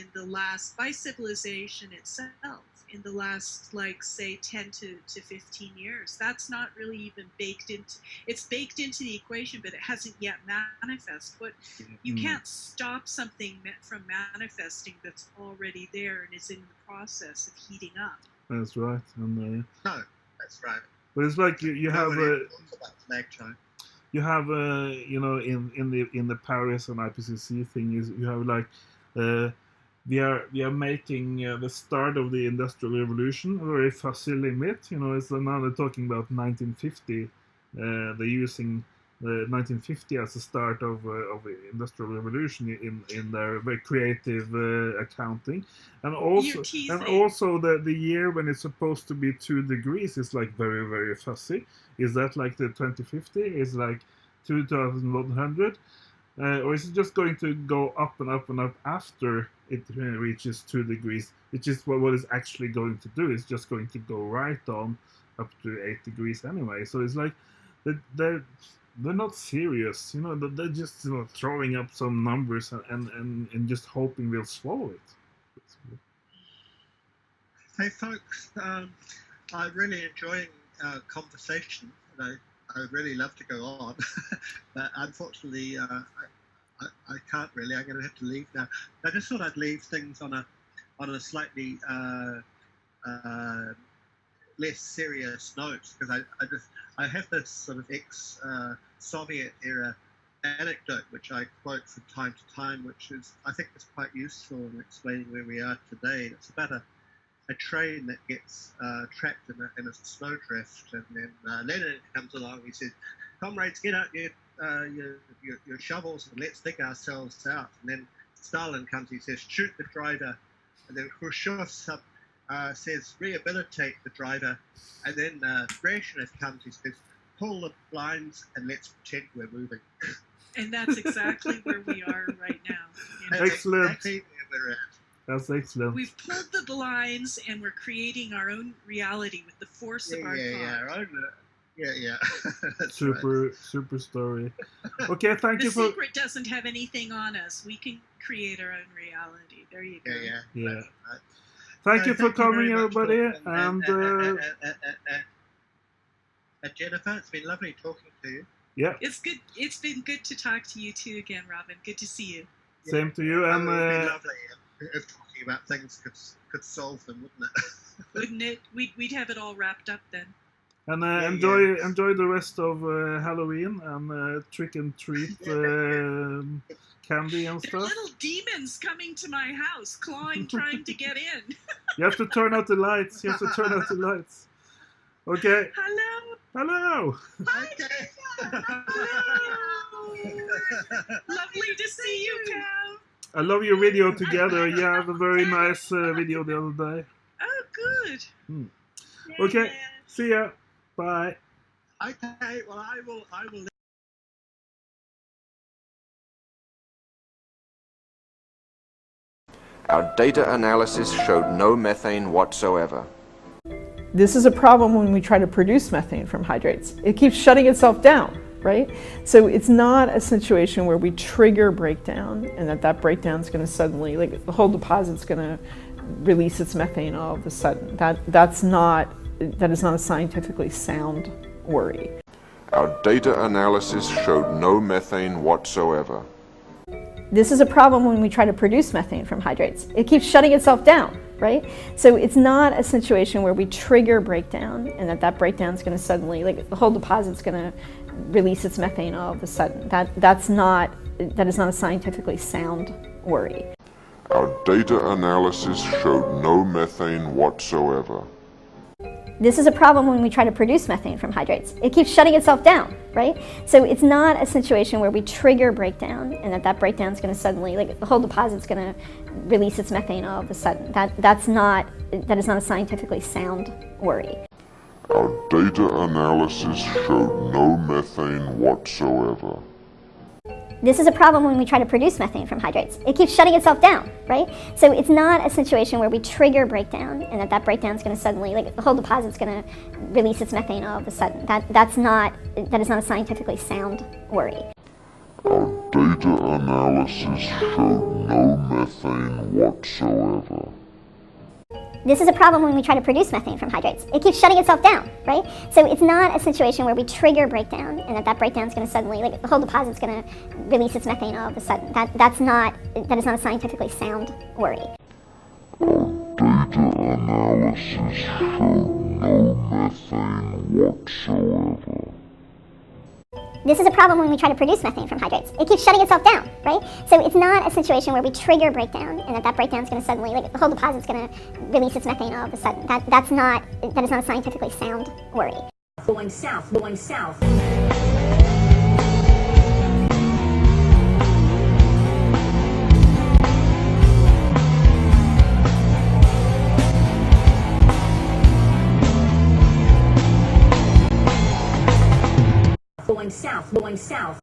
Speaker 5: by civilization itself in the last, say 10 to 15 years? That's not really even baked into. It's baked into the equation, but it hasn't yet manifested. You can't stop something from manifesting that's already there and is in the process of heating up.
Speaker 4: That's right. And,
Speaker 6: no, that's right.
Speaker 4: But it's like you have
Speaker 6: lag time.
Speaker 4: You have in the Paris and IPCC thing you have like. We are making the start of the Industrial Revolution a very fuzzy limit. It's now they're talking about 1950. They're using 1950 as the start of the Industrial Revolution in their very creative accounting, and also the year when it's supposed to be 2 degrees is like very, very fussy. Is that like the 2050? Is like 2100? Or is it just going to go up and up and up after it reaches 2 degrees, which is what it's actually going to do? It's just going to go right on up to 8 degrees anyway. So it's like they're not serious, they're just throwing up some numbers and just hoping we'll swallow it.
Speaker 6: Hey folks, I'm really enjoying our conversation. I really love to go on, but unfortunately I can't really. I'm going to have to leave now. I just thought I'd leave things on a slightly less serious note, because I have this sort of ex-Soviet era anecdote which I quote from time to time, which I think is quite useful in explaining where we are today. It's about a train that gets trapped in a snowdrift, and then Lenin comes along. He says, "Comrades, get out your shovels and let's dig ourselves out." And then Stalin comes. He says, "Shoot the driver." And then Khrushchev says, "Rehabilitate the driver." And then Brezhnev comes. He says, "Pull the blinds and let's pretend we're moving."
Speaker 5: And that's exactly where we are right now.
Speaker 6: That's
Speaker 4: Excellent.
Speaker 6: exactly where we're at.
Speaker 4: That's excellent.
Speaker 5: We've pulled the blinds and we're creating our own reality with the force of our thought.
Speaker 6: Yeah. That's
Speaker 4: Super story. Okay, thank
Speaker 5: The
Speaker 4: you for.
Speaker 5: secret doesn't have anything on us. We can create our own reality. There you go.
Speaker 4: Yeah. Thank you for coming,
Speaker 6: very much,
Speaker 4: everybody.
Speaker 6: Paul. And Jennifer, it's been lovely talking to you.
Speaker 4: Yeah,
Speaker 5: It's good. It's been good to talk to you too again, Robin. Good to see you.
Speaker 4: same to you.
Speaker 6: It
Speaker 4: And
Speaker 6: would be lovely if talking about things could solve them, wouldn't it?
Speaker 5: Wouldn't it? We'd have it all wrapped up then.
Speaker 4: And
Speaker 6: Yeah,
Speaker 4: enjoy the rest of Halloween and trick and treat candy and
Speaker 5: There are
Speaker 4: stuff.
Speaker 5: little demons coming to my house, clawing, trying to get in.
Speaker 4: You have to turn out the lights. Okay.
Speaker 5: Hello.
Speaker 6: Okay.
Speaker 5: Hello. Lovely to see you, Pam.
Speaker 4: I love your video together. You have a very nice video the other day.
Speaker 5: Oh, good.
Speaker 4: Okay.
Speaker 5: Yeah.
Speaker 4: See ya. Bye.
Speaker 6: Okay. Well, I will.
Speaker 7: Our data analysis showed no methane whatsoever.
Speaker 2: This is a problem when we try to produce methane from hydrates. It keeps shutting itself down, right? So it's not a situation where we trigger breakdown and that breakdown is going to suddenly, like the whole deposit's going to release its methane all of a sudden. That is not a scientifically sound worry.
Speaker 1: Our data analysis showed no methane whatsoever.
Speaker 2: This is a problem when we try to produce methane from hydrates. It keeps shutting itself down, right? So it's not a situation where we trigger breakdown and that breakdown is going to suddenly, like the whole deposit's going to release its methane all of a sudden. That is not a scientifically sound worry.
Speaker 1: Our data analysis showed no methane whatsoever.
Speaker 2: This is a problem when we try to produce methane from hydrates. It keeps shutting itself down, right? So it's not a situation where we trigger breakdown and that breakdown is going to suddenly, like the whole deposit's going to release its methane all of a sudden. That is not a scientifically sound worry.
Speaker 1: Our data analysis showed no methane whatsoever.
Speaker 2: This is a problem when we try to produce methane from hydrates. It keeps shutting itself down, right? So it's not a situation where we trigger breakdown and that breakdown is going to suddenly, like the whole deposit's going to release its methane all of a sudden. That is not a scientifically sound worry.
Speaker 1: Our data analysis showed no methane whatsoever.
Speaker 2: This is a problem when we try to produce methane from hydrates. It keeps shutting itself down, right? So it's not a situation where we trigger breakdown and that breakdown is going to suddenly, like the whole deposit's going to release its methane all of a sudden. That is not a scientifically sound worry.
Speaker 1: Our data analysis showed no methane whatsoever.
Speaker 2: This is a problem when we try to produce methane from hydrates. It keeps shutting itself down, right? So it's not a situation where we trigger breakdown and that breakdown is going to suddenly, like the whole deposit's going to release its methane all of a sudden. That is not a scientifically sound worry.
Speaker 3: Going south, going south. Going south. Going south.